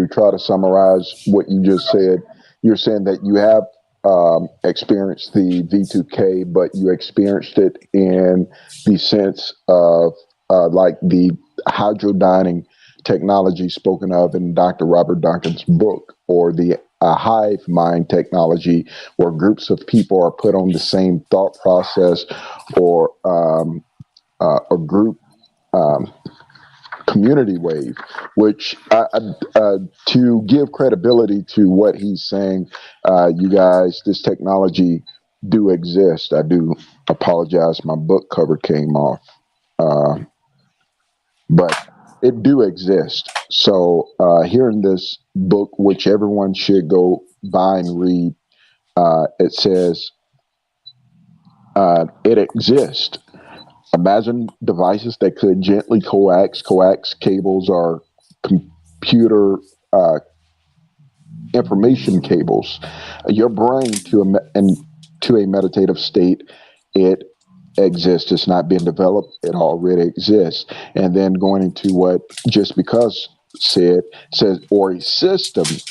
try to summarize what you just said, you're saying that you have experienced the V2K, but you experienced it in the sense of like the hydrodyning technology spoken of in Dr. Robert Duncan's book, or the hive mind technology, where groups of people are put on the same thought process, or a group um, community wave, which to give credibility to what he's saying, you guys, this technology do exist. I do apologize, my book cover came off, uh, but it do exist. So here in this book, which everyone should go buy and read, it says it exists. Imagine devices that could gently coax cables are computer information cables, your brain to a meditative state. It exists. It's not been developed. It already exists. And then going into what Just Because says, or a system,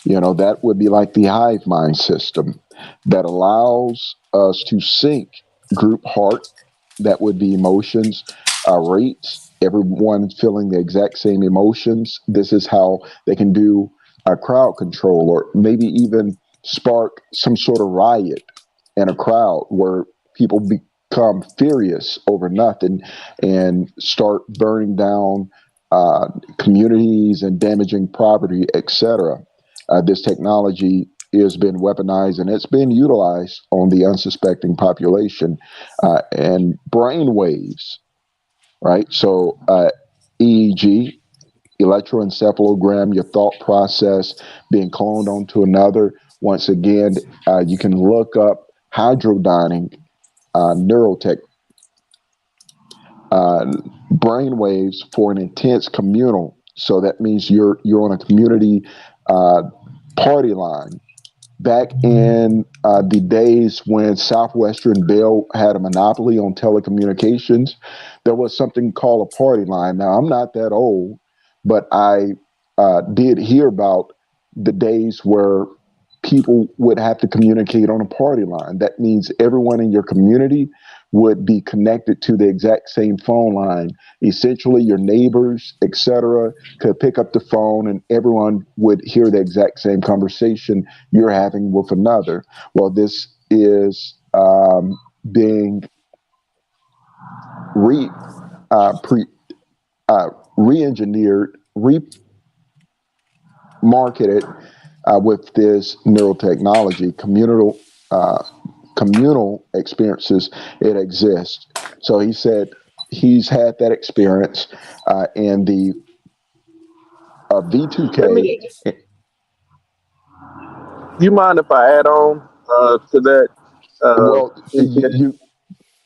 that would be like the hive mind system that allows us to sync group heart. That would be emotions, rates, everyone feeling the exact same emotions. This is how they can do crowd control, or maybe even spark some sort of riot in a crowd where people become furious over nothing and start burning down communities and damaging property, etc. This technology has been weaponized and it's been utilized on the unsuspecting population and brain waves, right? So EEG, electroencephalogram, your thought process being cloned onto another. Once again, you can look up hydrodyning neurotech brain waves for an intense communal. So that means you're on a community party line. Back in the days when Southwestern Bell had a monopoly on telecommunications, there was something called a party line. Now, I'm not that old, but I did hear about the days where people would have to communicate on a party line. That means everyone in your community would be connected to the exact same phone line. Essentially, your neighbors, etc., could pick up the phone and everyone would hear the exact same conversation you're having with another. Well, this is being re pre re-engineered, remarketed with this neurotechnology, communal experiences. It exists. So he said he's had that experience, and the Let V2K. me. You mind if I add on to that? Well, MTS?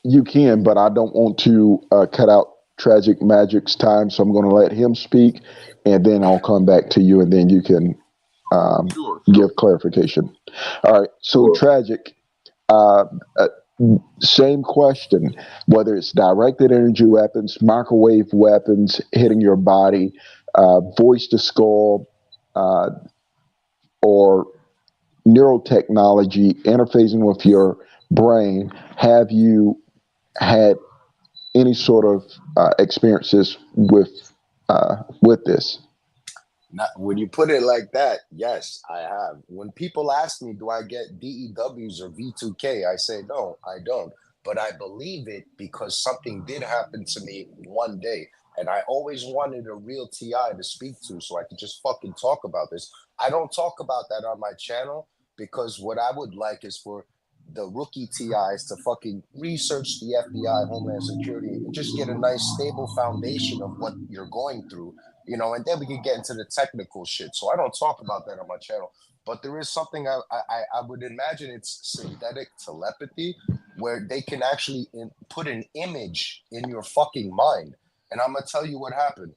you can, but I don't want to cut out Tragic Magic's time, so I'm going to let him speak, and then I'll come back to you, and then you can Sure, give sure, clarification. All right. So sure. Tragic. Uh, uh, Same question, whether it's directed energy weapons, microwave weapons hitting your body, voice to skull, uh, or neurotechnology interfacing with your brain. Have you had any sort of experiences with this? Not, when you put it like that, yes, I have. When people ask me, do I get DEWs or V2K? I say, no, I don't. But I believe it because something did happen to me one day. And I always wanted a real TI to speak to so I could just fucking talk about this. I don't talk about that on my channel because what I would like is for the rookie TIs to fucking research the FBI, Homeland Security, and just get a nice stable foundation of what you're going through, and then we can get into the technical shit. So I don't talk about that on my channel, but there is something I would imagine it's synthetic telepathy, where they can actually put an image in your fucking mind. And I'm gonna tell you what happened.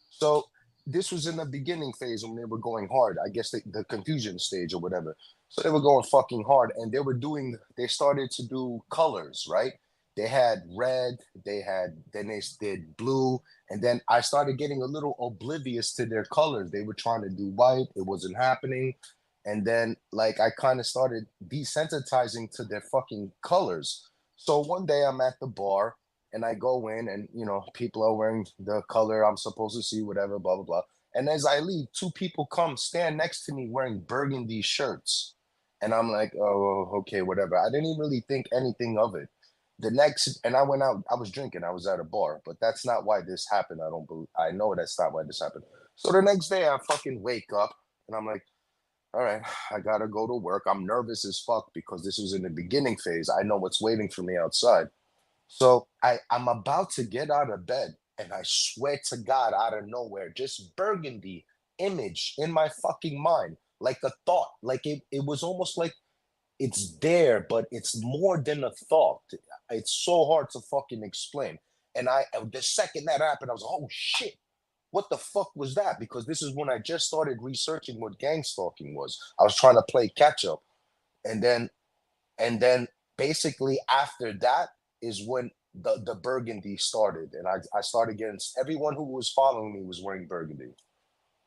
So this was in the beginning phase when they were going hard. I guess the confusion stage or whatever. So they were going fucking hard, and they started to do colors, right? They had red, then they did blue, and then I started getting a little oblivious to their colors. They were trying to do white, it wasn't happening. And then, like, I kind of started desensitizing to their fucking colors. So one day I'm at the bar and I go in, and, people are wearing the color I'm supposed to see, whatever, blah, blah, blah. And as I leave, two people come stand next to me wearing burgundy shirts. And I'm like, oh, okay, whatever. I didn't even really think anything of it. And I went out, I was drinking, I was at a bar, but that's not why this happened. I know that's not why this happened. So the next day I fucking wake up and I'm like, all right, I gotta go to work. I'm nervous as fuck because this was in the beginning phase. I know what's waiting for me outside. So I'm about to get out of bed, and I swear to God, out of nowhere, just burgundy image in my fucking mind, like a thought. Like it was almost like it's there, but it's more than a thought. It's so hard to fucking explain. And the second that happened, I was like, oh shit, what the fuck was that? Because this is when I just started researching what gangstalking was. I was trying to play catch up. And then basically after that is when the burgundy started. And I started getting, everyone who was following me was wearing burgundy.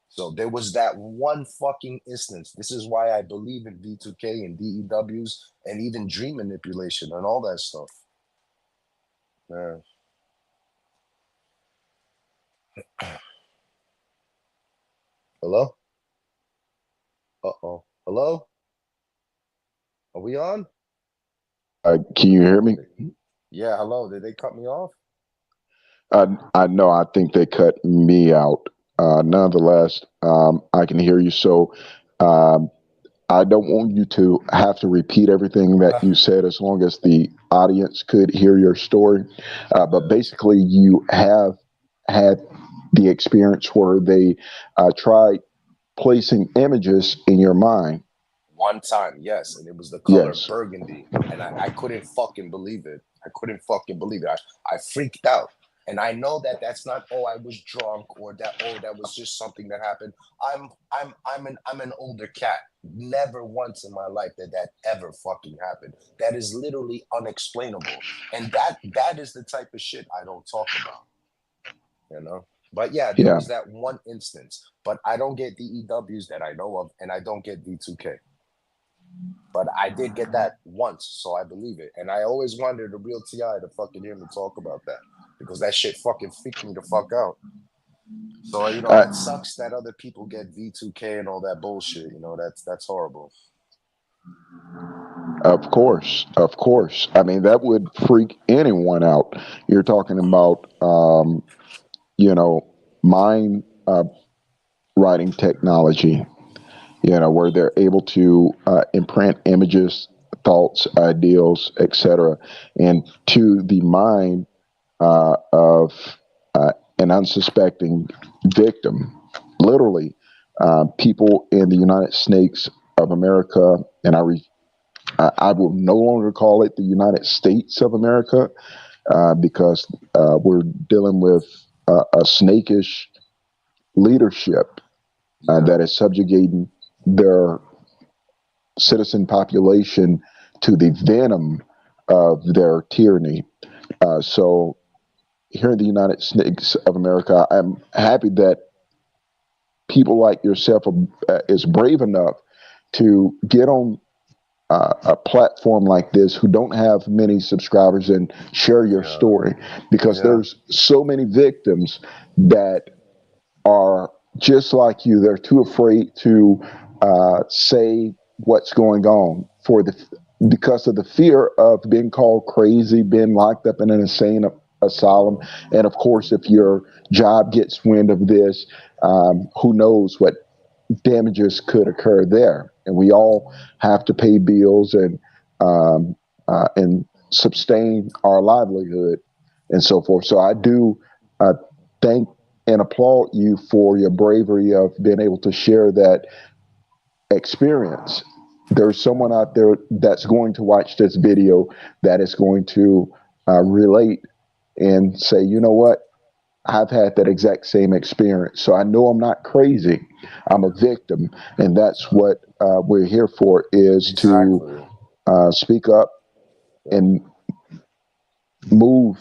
So there was that one fucking instance. This is why I believe in V2K and DEWs and even dream manipulation and all that stuff. Yeah. Hello? Uh-oh. Hello? Are we on? Can you hear me? Yeah, hello. Did they cut me off? I know. I think they cut me out. Nonetheless, I can hear you. So um, I don't want you to have to repeat everything that you said, as long as the audience could hear your story. But basically, you have had the experience where they tried placing images in your mind. One time, yes, and it was the color Yes. burgundy, and I couldn't fucking believe it. I couldn't fucking believe it. I freaked out, and I know that that's not, oh, I was drunk, or that, oh, that was just something that happened. I'm an older cat. Never once in my life that ever fucking happened. That is literally unexplainable, and that is the type of shit I don't talk about. You know. But yeah, there Yeah. was that one instance. But I don't get DEWs that I know of, and I don't get V2K. But I did get that once, so I believe it. And I always wanted a real TI to fucking hear me talk about that, because that shit fucking freaked me the fuck out. So, you know, that sucks that other people get V2K and all that bullshit. You know, that's horrible. Of course, of course. I mean, that would freak anyone out. You're talking about, you know, mind writing technology, where they're able to imprint images, thoughts, ideals, etc., into the mind of an unsuspecting victim. Literally, people in the United States of America, and I will no longer call it the United States of America, because we're dealing with a snakish leadership that is subjugating their citizen population to the venom of their tyranny. So here in the United States of America, I'm happy that people like yourself is brave enough to get on a platform like this, who don't have many subscribers, and share your story, because there's so many victims that are just like you. They're too afraid to say what's going on because of the fear of being called crazy, being locked up in an insane asylum. And of course, if your job gets wind of this, who knows what damages could occur there. And we all have to pay bills and sustain our livelihood and so forth. So I do thank and applaud you for your bravery of being able to share that experience. There's someone out there that's going to watch this video that is going to relate and say, you know what? I've had that exact same experience. So I know I'm not crazy. I'm a victim. And that's what we're here for, is to speak up and move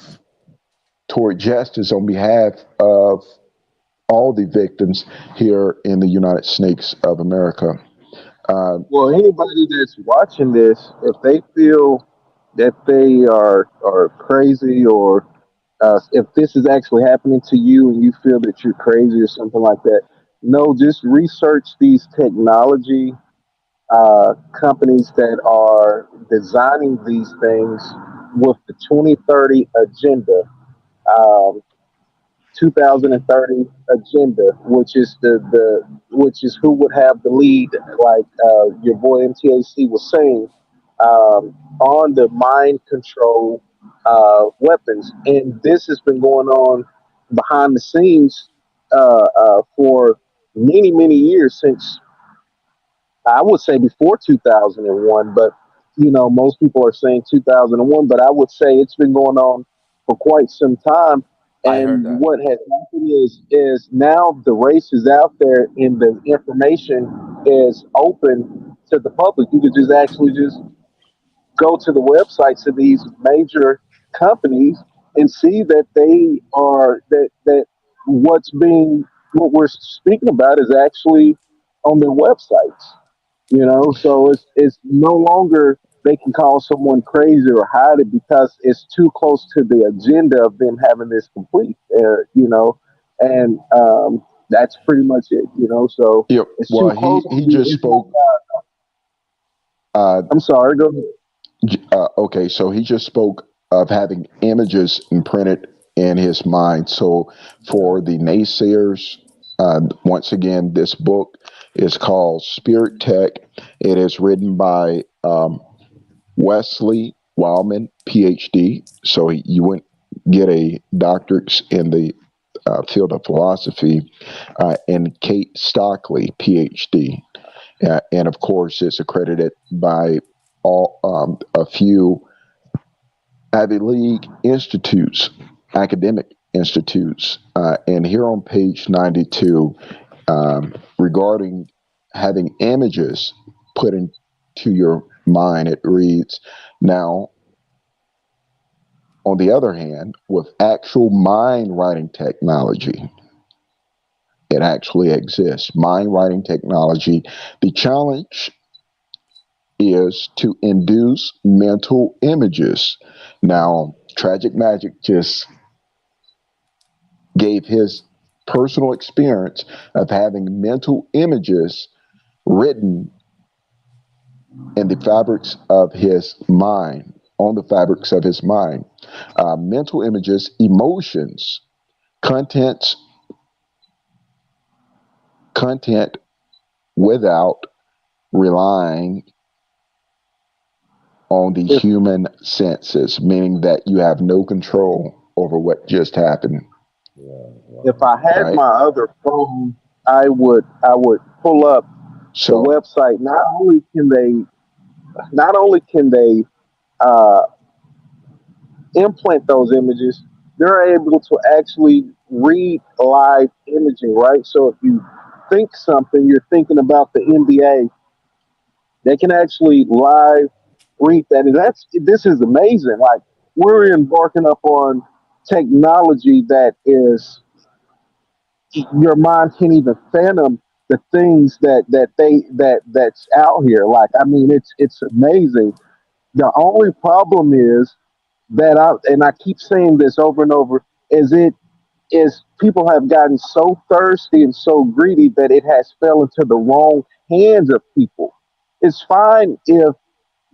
toward justice on behalf of all the victims here in the United States of America. Well, anybody that's watching this, if they feel that they are crazy, or if this is actually happening to you and you feel that you're crazy or something like that, no, just research these technology companies that are designing these things with the 2030 agenda. Um, 2030 agenda, which is which is who would have the lead, like your boy MTAC was saying, on the mind control weapons, and this has been going on behind the scenes for many years, since I would say before 2001, but most people are saying 2001, but I would say it's been going on for quite some time. I heard And that. what has happened is now the race is out there and the information is open to the public. You could just actually just go to the websites of these major companies and see that they are that what we're speaking about is actually on their websites. So it's no longer they can call someone crazy or hide it, because it's too close to the agenda of them having this complete. And that's pretty much it. So Yeah, it's too well, close to he the. just spoke. Uh, I'm sorry. Go ahead. okay, so he just spoke of having images imprinted in his mind. So Yeah. for the naysayers, once again, this book is called Spirit Tech. It is written by Wesley Wildman, PhD. So you wouldn't get a doctorate in the field of philosophy, and Kate Stockley, PhD. And of course, it's accredited by all a few Ivy League institutes, academic institutes. And here on page 92, regarding having images put into your mind, it reads, now, on the other hand, with actual mind writing technology, it actually exists. Mind writing technology. The challenge is to induce mental images. Now, Tragic Magic just gave his personal experience of having mental images written in the fabrics of his mind, on the fabrics of his mind. Mental images, emotions, contents, content without relying on the If human senses, meaning that you have no control over what just happened, Yeah. if Wow. I had right? my other phone, I would pull up the So, website. Not only can they uh, implant those images, they're able to actually read live imaging, right? So if you think something, you're thinking about the NBA, they can actually live read that. And this is amazing. Like, we're embarking up on technology that is, your mind can't even fathom the things that's out here. Like, I mean, it's amazing. The only problem is that I keep saying this over and over, is people have gotten so thirsty and so greedy that it has fell into the wrong hands of people. It's fine if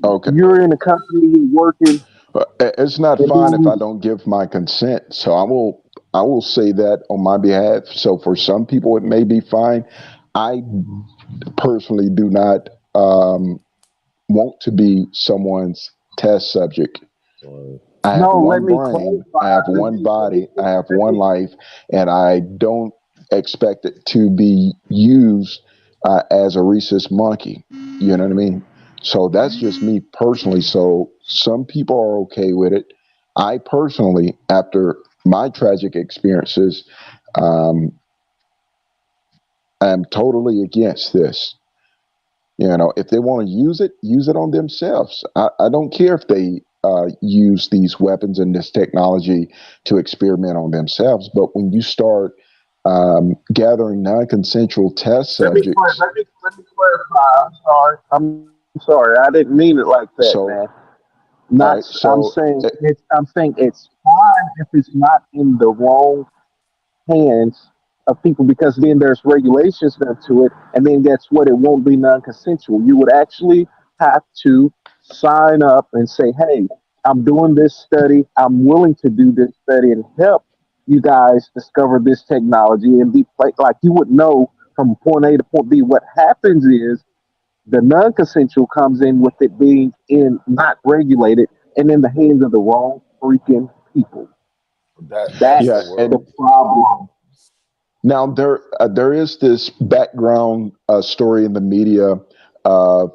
okay. you're in a company, you're working, It's not and fine if then I don't give my consent. So I will say that on my behalf. So for some people it may be fine. I personally do not want to be someone's test subject. Wow. I have no, let one me brain, clarify. I have Let one me let me body, I have let one me life, and I don't expect it to be used as a rhesus monkey. You know what I mean? So that's just me personally. So some people are okay with it. I personally, after my tragic experiences, um, am totally against this. You know, if they want to use it on themselves. I don't care if they use these weapons and this technology to experiment on themselves. But when you start gathering non-consensual test subjects, let me clarify. I'm sorry. I didn't mean it like that, man. so Not. all right, I'm so saying it's fine if it's not in the wrong hands of people, because then there's regulations done to it, and then guess what? It won't be non-consensual. You would actually have to sign up and say, "Hey, I'm doing this study. I'm willing to do this study and help you guys discover this technology." And be like you would know from point A to point B. What happens is the non-consensual comes in with it being in not regulated and in the hands of the wrong freaking people. That's yeah, the That's the word. and problem. now there is this background story in the media of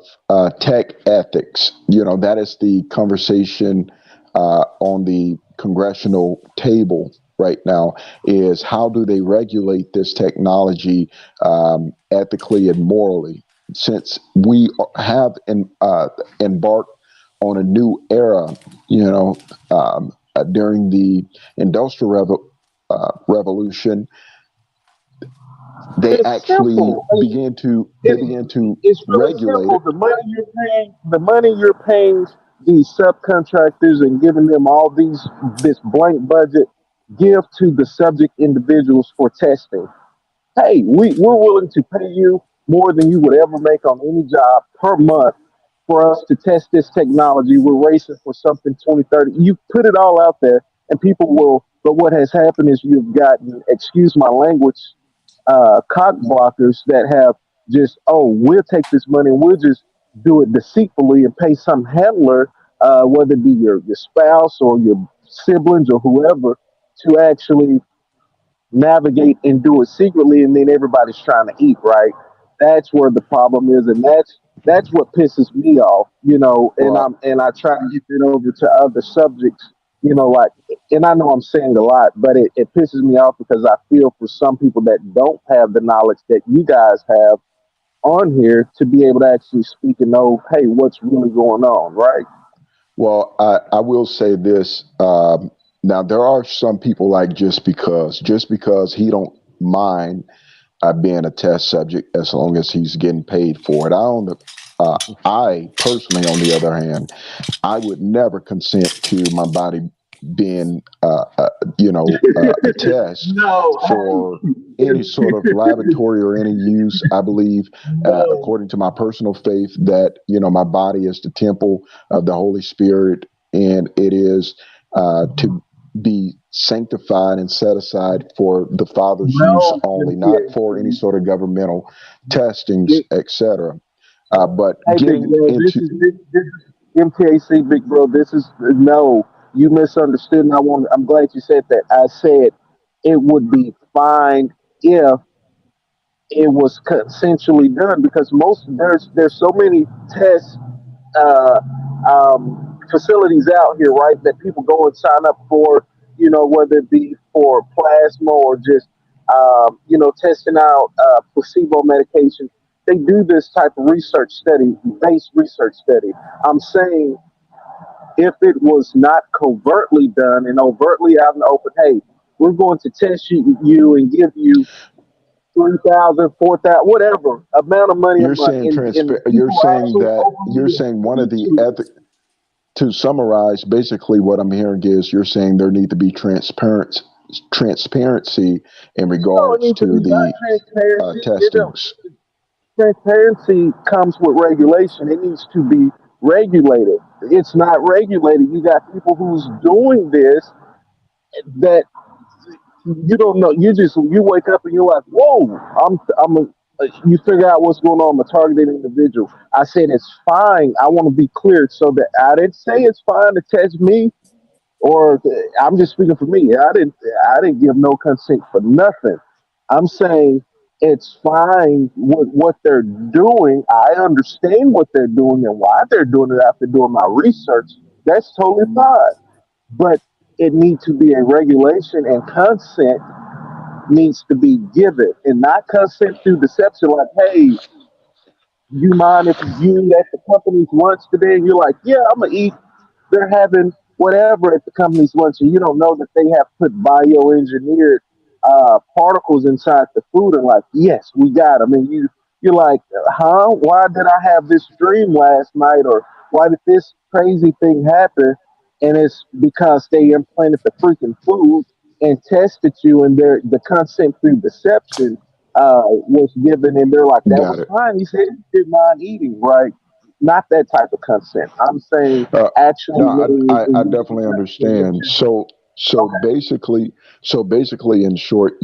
tech ethics. You know, that is the conversation on the congressional table right now. Is how do they regulate this technology ethically and morally? Since we have embarked on a new era, you know, during the industrial revolution, they It's actually simple. they It's began to it's really regulate simple. it. The money you're paying these subcontractors and giving them all this blank budget, give to the subject individuals for testing. Hey, we're willing to pay you more than you would ever make on any job per month, for us to test this technology. We're racing for something 2030. You put it all out there, and people will. But what has happened is you've gotten, excuse my language, cock blockers that have just, oh, we'll take this money and we'll just do it deceitfully and pay some handler, whether it be your spouse or your siblings or whoever, to actually navigate and do it secretly, and then everybody's trying to eat, right? That's where the problem is, and that's what pisses me off, and Well, I try to get it over to other subjects, like, and I know I'm saying a lot, but it pisses me off because I feel for some people that don't have the knowledge that you guys have on here to be able to actually speak and know, hey, what's really going on, right? well, I will say this. Now there are some people like just because he don't mind being a test subject as long as he's getting paid for it. I personally, on the other hand, I would never consent to my body being, a test No, for any sort of hey, laboratory or any use. I believe, no. according to my personal faith, that my body is the temple of the Holy Spirit, and it is to be sanctified and set aside for the Father's use No, only, not for any MTAC. sort of governmental testings, etc. But Hey, big getting bro, into this is MTAC, big bro. This is no, you misunderstood. And I'm glad you said that. I said it would be fine if it was consensually done because there's so many tests uh, facilities out here, right, that people go and sign up for, whether it be for plasma or just, testing out placebo medication. They do this type of based research study. I'm saying if it was not covertly done and overtly out in the open, hey, we're going to test you and give you 3,000, 4,000, whatever amount of money a you're month, saying and you're people saying actually that you're overly saying one of agree the to it. to summarize, basically what I'm hearing is you're saying there need to be transparency in No, it regards needs to to be not the transparency. testings. Transparency comes with regulation. It needs to be regulated. It's not regulated. You got people who's doing this that you don't know. You wake up and you're like, whoa, you figure out what's going on. I'm a targeted individual. I said it's fine. I want to be clear so that I didn't say it's fine to test me, or I'm just speaking for me. I didn't give no consent for nothing. I'm saying it's fine with what they're doing. I understand what they're doing and why they're doing it after doing my research. That's totally fine. But it needs to be a regulation, and consent needs to be given and not consent through deception like, hey, you mind if you at the company's lunch today? And you're like, yeah, I'm gonna eat. They're having whatever at the company's lunch, and you don't know that they have put bioengineered particles inside the food. And like, yes, we got them. And you're like, huh? Why did I have this dream last night? Or why did this crazy thing happen? And it's because they implanted the freaking food and tested you, and the consent through deception was given, and they're like, that Got was it. fine. He said he didn't mind eating, right? Not that type of consent. I'm saying Uh, actually no, living I in definitely which understand. is So okay. basically, in short,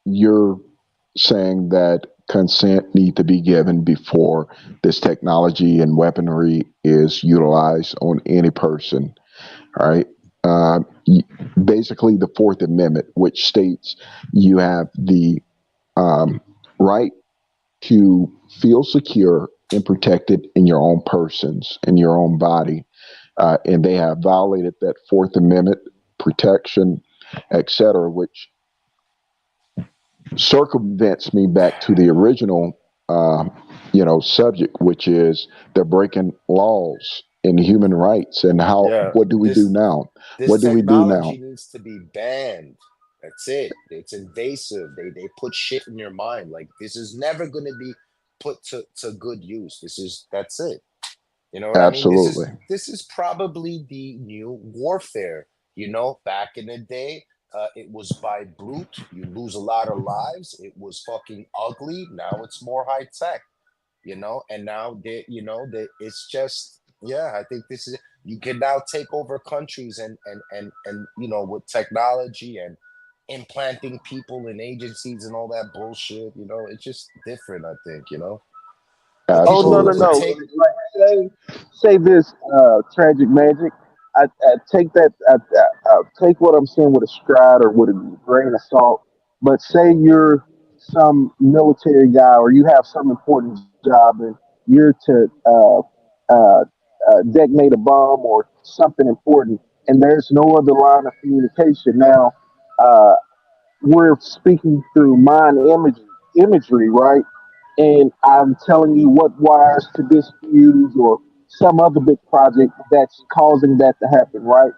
you're saying that consent need to be given before this technology and weaponry is utilized on any person. All right. Uh, y- Basically, the Fourth Amendment, which states you have the um, right to feel secure and protected in your own persons, in your own body, and they have violated that Fourth Amendment protection, etc., which circumvents me back to the original, subject, which is they're breaking laws and human rights. And how? Yeah, What do we do this now? this What do we do technology now? needs to be banned. That's it. It's invasive. They put shit in your mind. Like this is never gonna be put to good use. That's it. You know what I mean? Absolutely. This is probably the new warfare. Back in the day, it was by brute. You lose a lot of lives. It was fucking ugly. Now it's more high tech. And now it's just, yeah, I think this is, you can now take over countries and with technology and implanting people in agencies and all that bullshit, it's just different, I think. But Oh people no no who Absolutely. no! take, Say this, tragic magic. I take that. Take what I'm saying with a stride or with a grain of salt. But say you're some military guy or you have some important job and you're to detonate a bomb or something important, and there's no other line of communication. Now, uh, we're speaking through imagery, right? And I'm telling you what wires to disfuse or some other big project that's causing that to happen, right?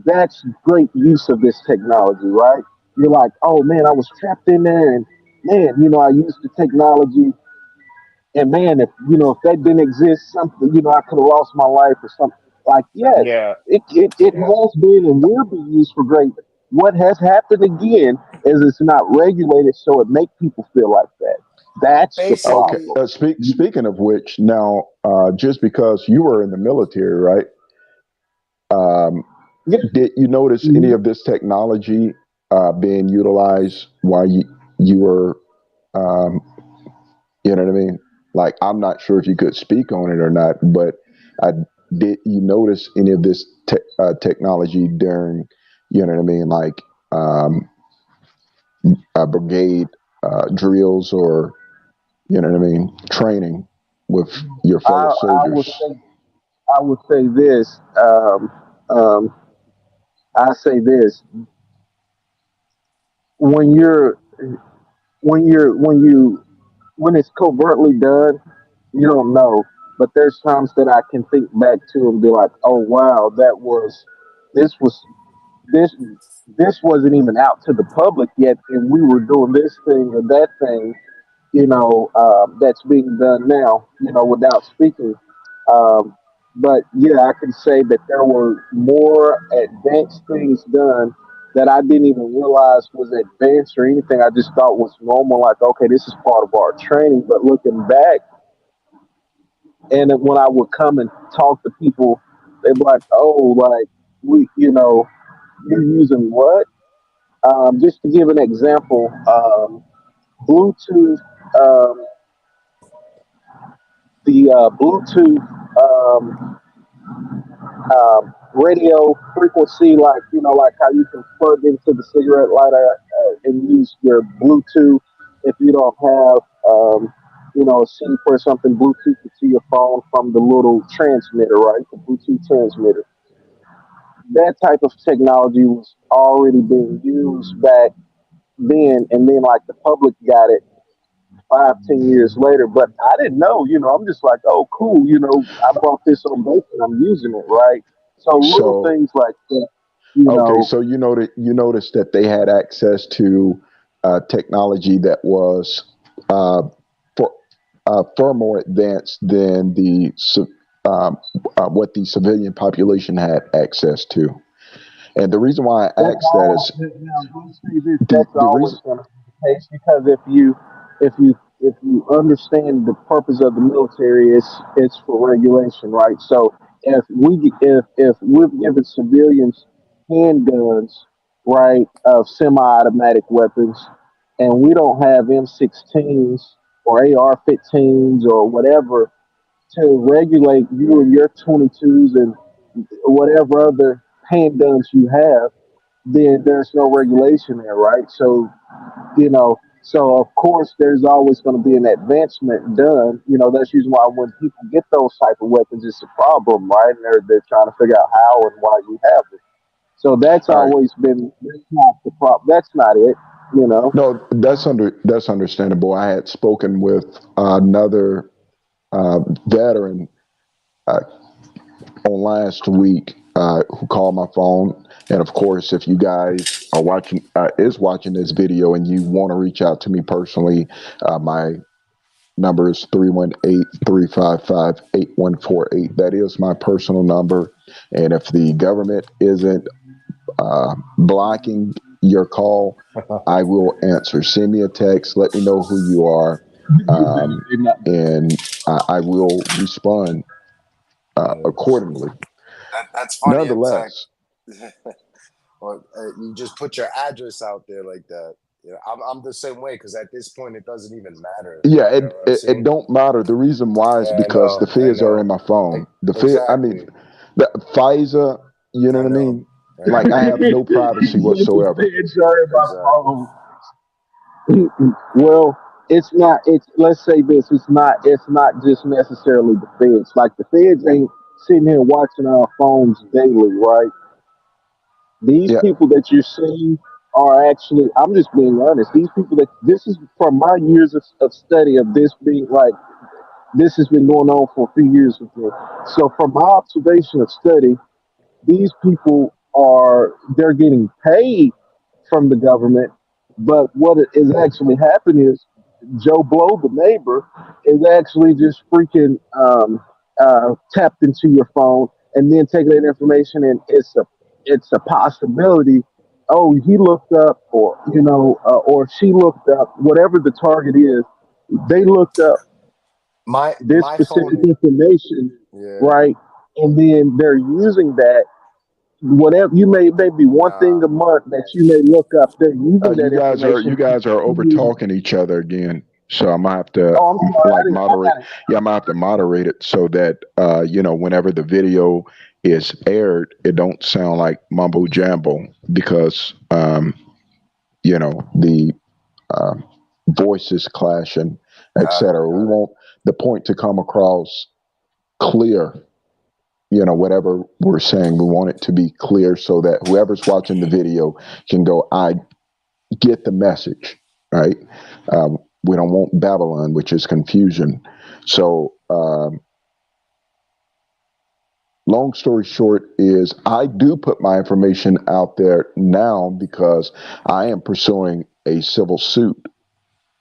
That's great use of this technology, right? You're like, oh man, I was trapped in there, and man, I used the technology, and man, if that didn't exist, something, I could have lost my life or something. Like, yeah, yeah, it has been and will be used for great. What has happened again is it's not regulated, so it make people feel like that. That's the Okay. basically, problem. Speaking of which, now, just because you were in the military, right? Um, Yeah. did you notice any Mhm. of this technology being utilized while you were, um, you know what I mean? Like, I'm not sure if you could speak on it or not, but I did you notice any of this technology during, you know what I mean, like um, brigade drills or, you know what I mean, training with your fellow I would soldiers? say I would say this. Um, I say this when you're when it's covertly done, you don't know. But there's times that I can think back to and be like, oh wow, this was this this wasn't even out to the public yet, and we were doing this thing or that thing, that's being done now, without speaking. Um, but yeah, I can say that there were more advanced things done that I didn't even realize was advanced or anything. I just thought was normal, like, okay, this is part of our training. But looking back, and then when I would come and talk to people, they'd be like, oh, like, you're using what? Just to give an example, Bluetooth, um, the Bluetooth radio frequency, like like how you can plug into the cigarette lighter and use your Bluetooth if you don't have a SIM or something, Bluetooth it to your phone from the little transmitter, right? The Bluetooth transmitter. That type of technology was already being used back then, and then like the public got it 5, 10 years later. But I didn't know, I'm just like, oh, cool, I brought this on base and I'm using it, right? So little So, things like that, you okay, know. so you noticed that they had access to technology that was uh, for, far more advanced than what the civilian population had access to. And the reason why I That's asked that all. is Now, let me say this. the That's the always reason. going to be the case because if you understand the purpose of the military, it's for regulation, right? So if we're giving civilians handguns, right, of semi-automatic weapons, and we don't have M16s or AR-15s or whatever to regulate you and your 22s and whatever other handguns you have, then there's no regulation there, right? So of course there's always going to be an advancement done. That's usually why when people get those type of weapons, it's a problem, right? And they're trying to figure out how and why you have it. So that's All right. always been that's not the problem. That's not it, you know. No, that's understandable. I had spoken with another veteran uh, on last week who called my phone. And of course, if you guys are watching this video and you want to reach out to me personally, my number is 318-355-8148. That is my personal number. And if the government isn't blocking your call, I will answer. Send me a text. Let me know who you are. and I will respond accordingly. That's funny, MTAC. Nonetheless, Or you just put your address out there like that. You know, I'm the same way because at this point it doesn't even matter. yeah, You know what I'm saying? it don't matter. The reason why is Yeah, because the I feds are in know. my phone. The fed, I Exactly. mean, the FISA. You know I what I know. mean? Like I have no privacy whatsoever. Exactly. Well, it's not. It's let's say this. It's not. It's not just necessarily the feds. Like the feds ain't sitting here watching our phones daily, right? These Yeah, people that you're seeing are actually. I'm just being honest. These people that this is from my years of study of this being like this has been going on for a few years with me. So from my observation of study, these people are they're getting paid from the government, but what is actually happening is Joe Blow, the neighbor, is actually just freaking tapped into your phone and then taking that information, and it's a possibility. Oh, he looked up, or or she looked up, whatever the target is. They looked up this My specific phone. information, Yeah. right? And then they're using that. Whatever you may be one thing Nah. a month that you may look up, they're using you that guys are information you guys are over talking each other again. So I'm gonna have to Oh, I'm sorry, I like didn't. I moderate. got it. Yeah, I'm gonna have to moderate it so that whenever the video is aired, it don't sound like mumbo jumbo because the uh, voices clashing, Got it. etc. We want the point to come across clear. Whatever we're saying, we want it to be clear so that whoever's watching the video can go, I get the message, right? We don't want Babylon, which is confusion. So, long story short is I do put my information out there now because I am pursuing a civil suit.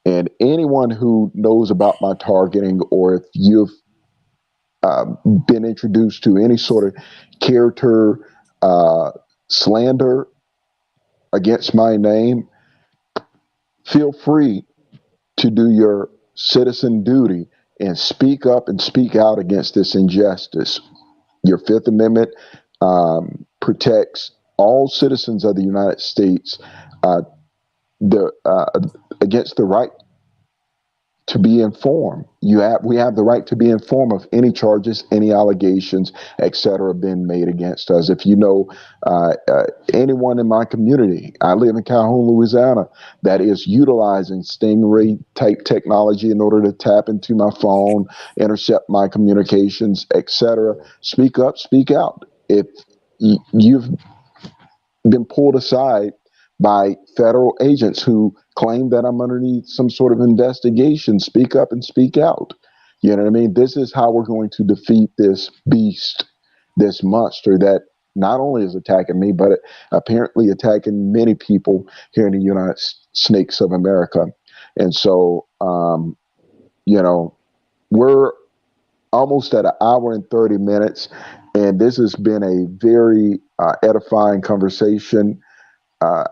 And anyone who knows about my targeting, or if you've been introduced to any sort of character slander against my name, feel free to do your citizen duty and speak up and speak out against this injustice. Your Fifth Amendment protects all citizens of the United States uh, against the right to be informed. We have the right to be informed of any charges, any allegations, etc., being made against us. If you know anyone in my community, I live in Calhoun, Louisiana, that is utilizing stingray type technology in order to tap into my phone, intercept my communications, etc., speak up, speak out. If you've been pulled aside by federal agents who claim that I'm underneath some sort of investigation, speak up and speak out. You know what I mean? This is how we're going to defeat this beast, this monster that not only is attacking me, but apparently attacking many people here in the United Snakes of America. And so, we're almost at an hour and 30 minutes, and this has been a very edifying conversation,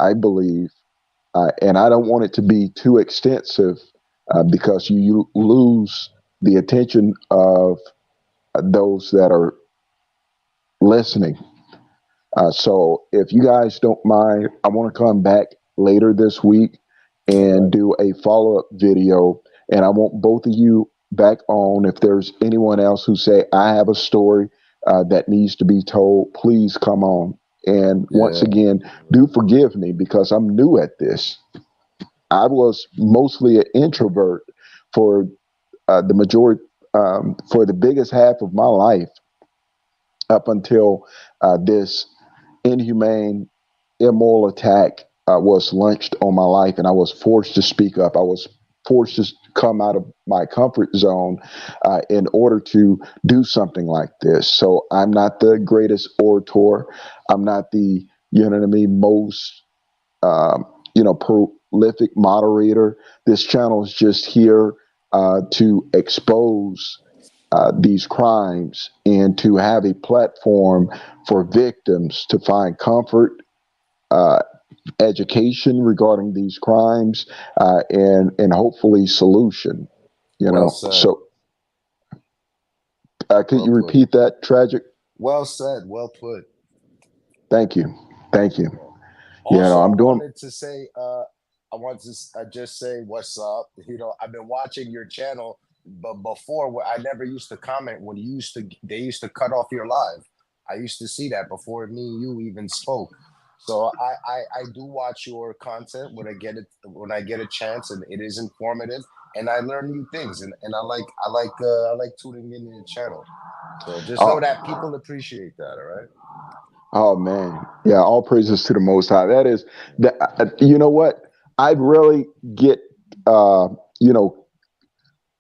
I believe. And I don't want it to be too extensive because you lose the attention of those that are listening. So if you guys don't mind, I want to come back later this week and do a follow-up video. And I want both of you back on. If there's anyone else who say, I have a story that needs to be told, please come on. And once again, do forgive me because I'm new at this. I was mostly an introvert for the majority, for the biggest half of my life up until this inhumane, immoral attack was launched on my life, and I was forced to speak up. I was forced to come out of my comfort zone in order to do something like this. So I'm not the greatest orator. I'm not the, most prolific moderator. This channel is just here to expose these crimes and to have a platform for victims to find comfort, uh, education regarding these crimes, and hopefully solution. You Well know, said. so could Well you put. repeat that, Tragic? Well said. Well put. Thank you. Thank you. Yeah. You know, Also, I'm doing. I want to just say what's up. You know, I've been watching your channel, but before I never used to comment when they used to cut off your live. I used to see that before me and you even spoke. So I do watch your content when I get a chance, and it is informative, and I learn new things, and I like tuning in your channel. So just know Oh, that people appreciate that. All right. oh man, yeah. All praises to the Most High. That is that. You know what? I really get, you know,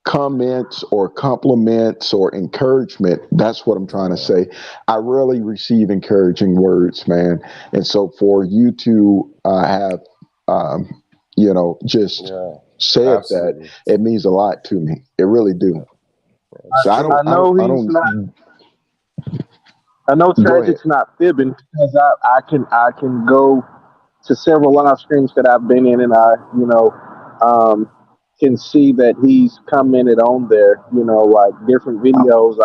comments or compliments or encouragement. That's what I'm trying to Yeah. say. I really receive encouraging words, man. And so for you to have, you know, just Yeah. said that, Absolutely. it means a lot to me. It really do. It's So true. I know I he's not. don't. I know Go ahead. Tragic's not fibbing because I can go to several live streams that I've been in, and I um, can see that he's commented on there. Like different videos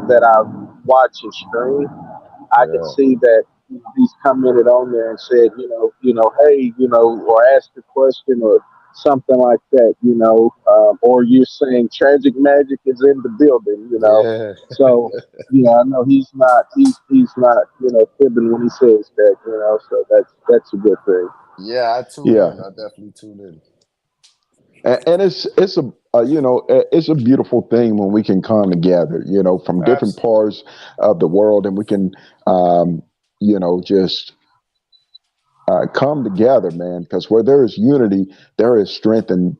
that I've watched and streamed. I could Yeah. see that he's commented on there and said, hey, or asked a question or something like that, or you're saying tragic magic is in the building. Yeah. So, I know he's not, fibbing when he says that, so that's a good thing. Yeah, I tune Yeah. in. I definitely tune in. And it's a you know, it's a beautiful thing when we can come together, you know, from different Absolutely. parts of the world, and we can um, you know, just come together, man, because where there is unity, there is strength. And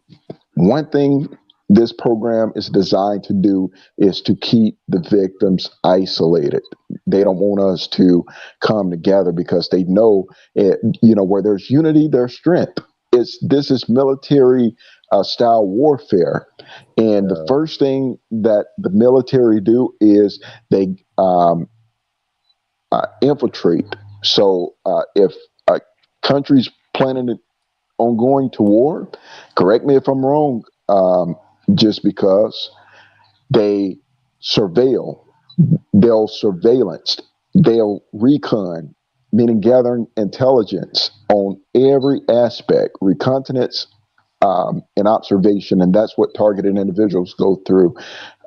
one thing this program is designed to do is to keep the victims isolated. They Yeah. don't want us to come together because they know it, you know, where there's unity, there's strength. This is military style warfare. And the Yeah. first thing that the military do is they infiltrate. So if a country's planning on going to war, correct me if I'm wrong, just because they surveil, they'll surveillance, they'll recon, meaning gathering intelligence on every aspect, reconnaissance, and observation, and that's what targeted individuals go through.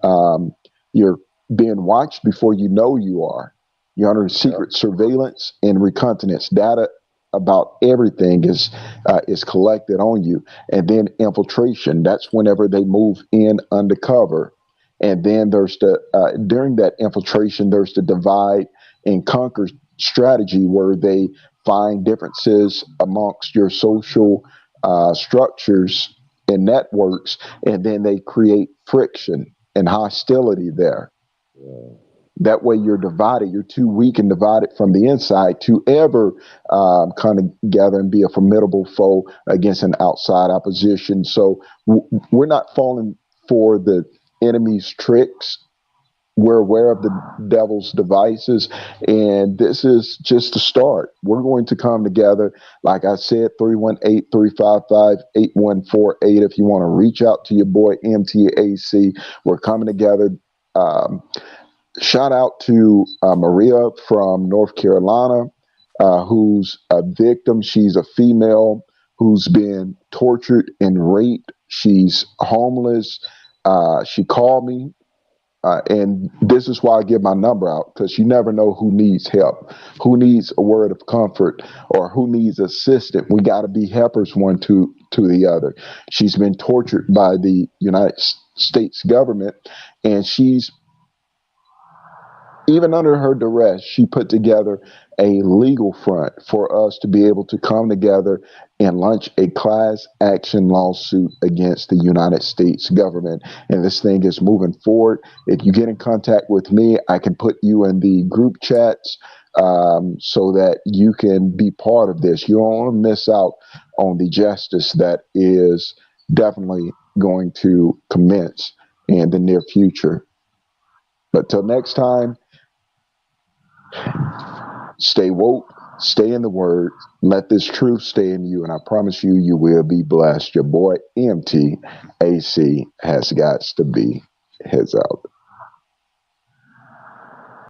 Um, you're being watched before you know you are. You're under Yep. secret surveillance and reconnaissance. Data about everything is collected on you, and then infiltration. That's whenever they move in undercover, and then there's the during that infiltration, there's the divide and conquer strategy where they find differences amongst your social structures and networks, and then they create friction and hostility there. Yeah. That way, you're divided. You're too weak and divided from the inside to ever kind of gather and be a formidable foe against an outside opposition. So we're not falling for the enemy's tricks. We're aware of the devil's devices, and this is just the start. We're going to come together. Like I said, 318-355-8148. If you want to reach out to your boy MTAC, we're coming together. Um, Shout out to Maria from North Carolina, who's a victim. She's a female who's been tortured and raped. She's homeless. She called me, and this is why I give my number out, because you never know who needs help, who needs a word of comfort, or who needs assistance. We got to be helpers one to the other. She's been tortured by the United States government, and she's even under her duress, she put together a legal front for us to be able to come together and launch a class action lawsuit against the United States government. And this thing is moving forward. If you get in contact with me, I can put you in the group chats so that you can be part of this. You don't want to miss out on the justice that is definitely going to commence in the near future. But till next time, stay woke, Stay in the word. Let this truth stay in you, and I promise you, you will be blessed. Your boy MTAC has got to be. Heads out.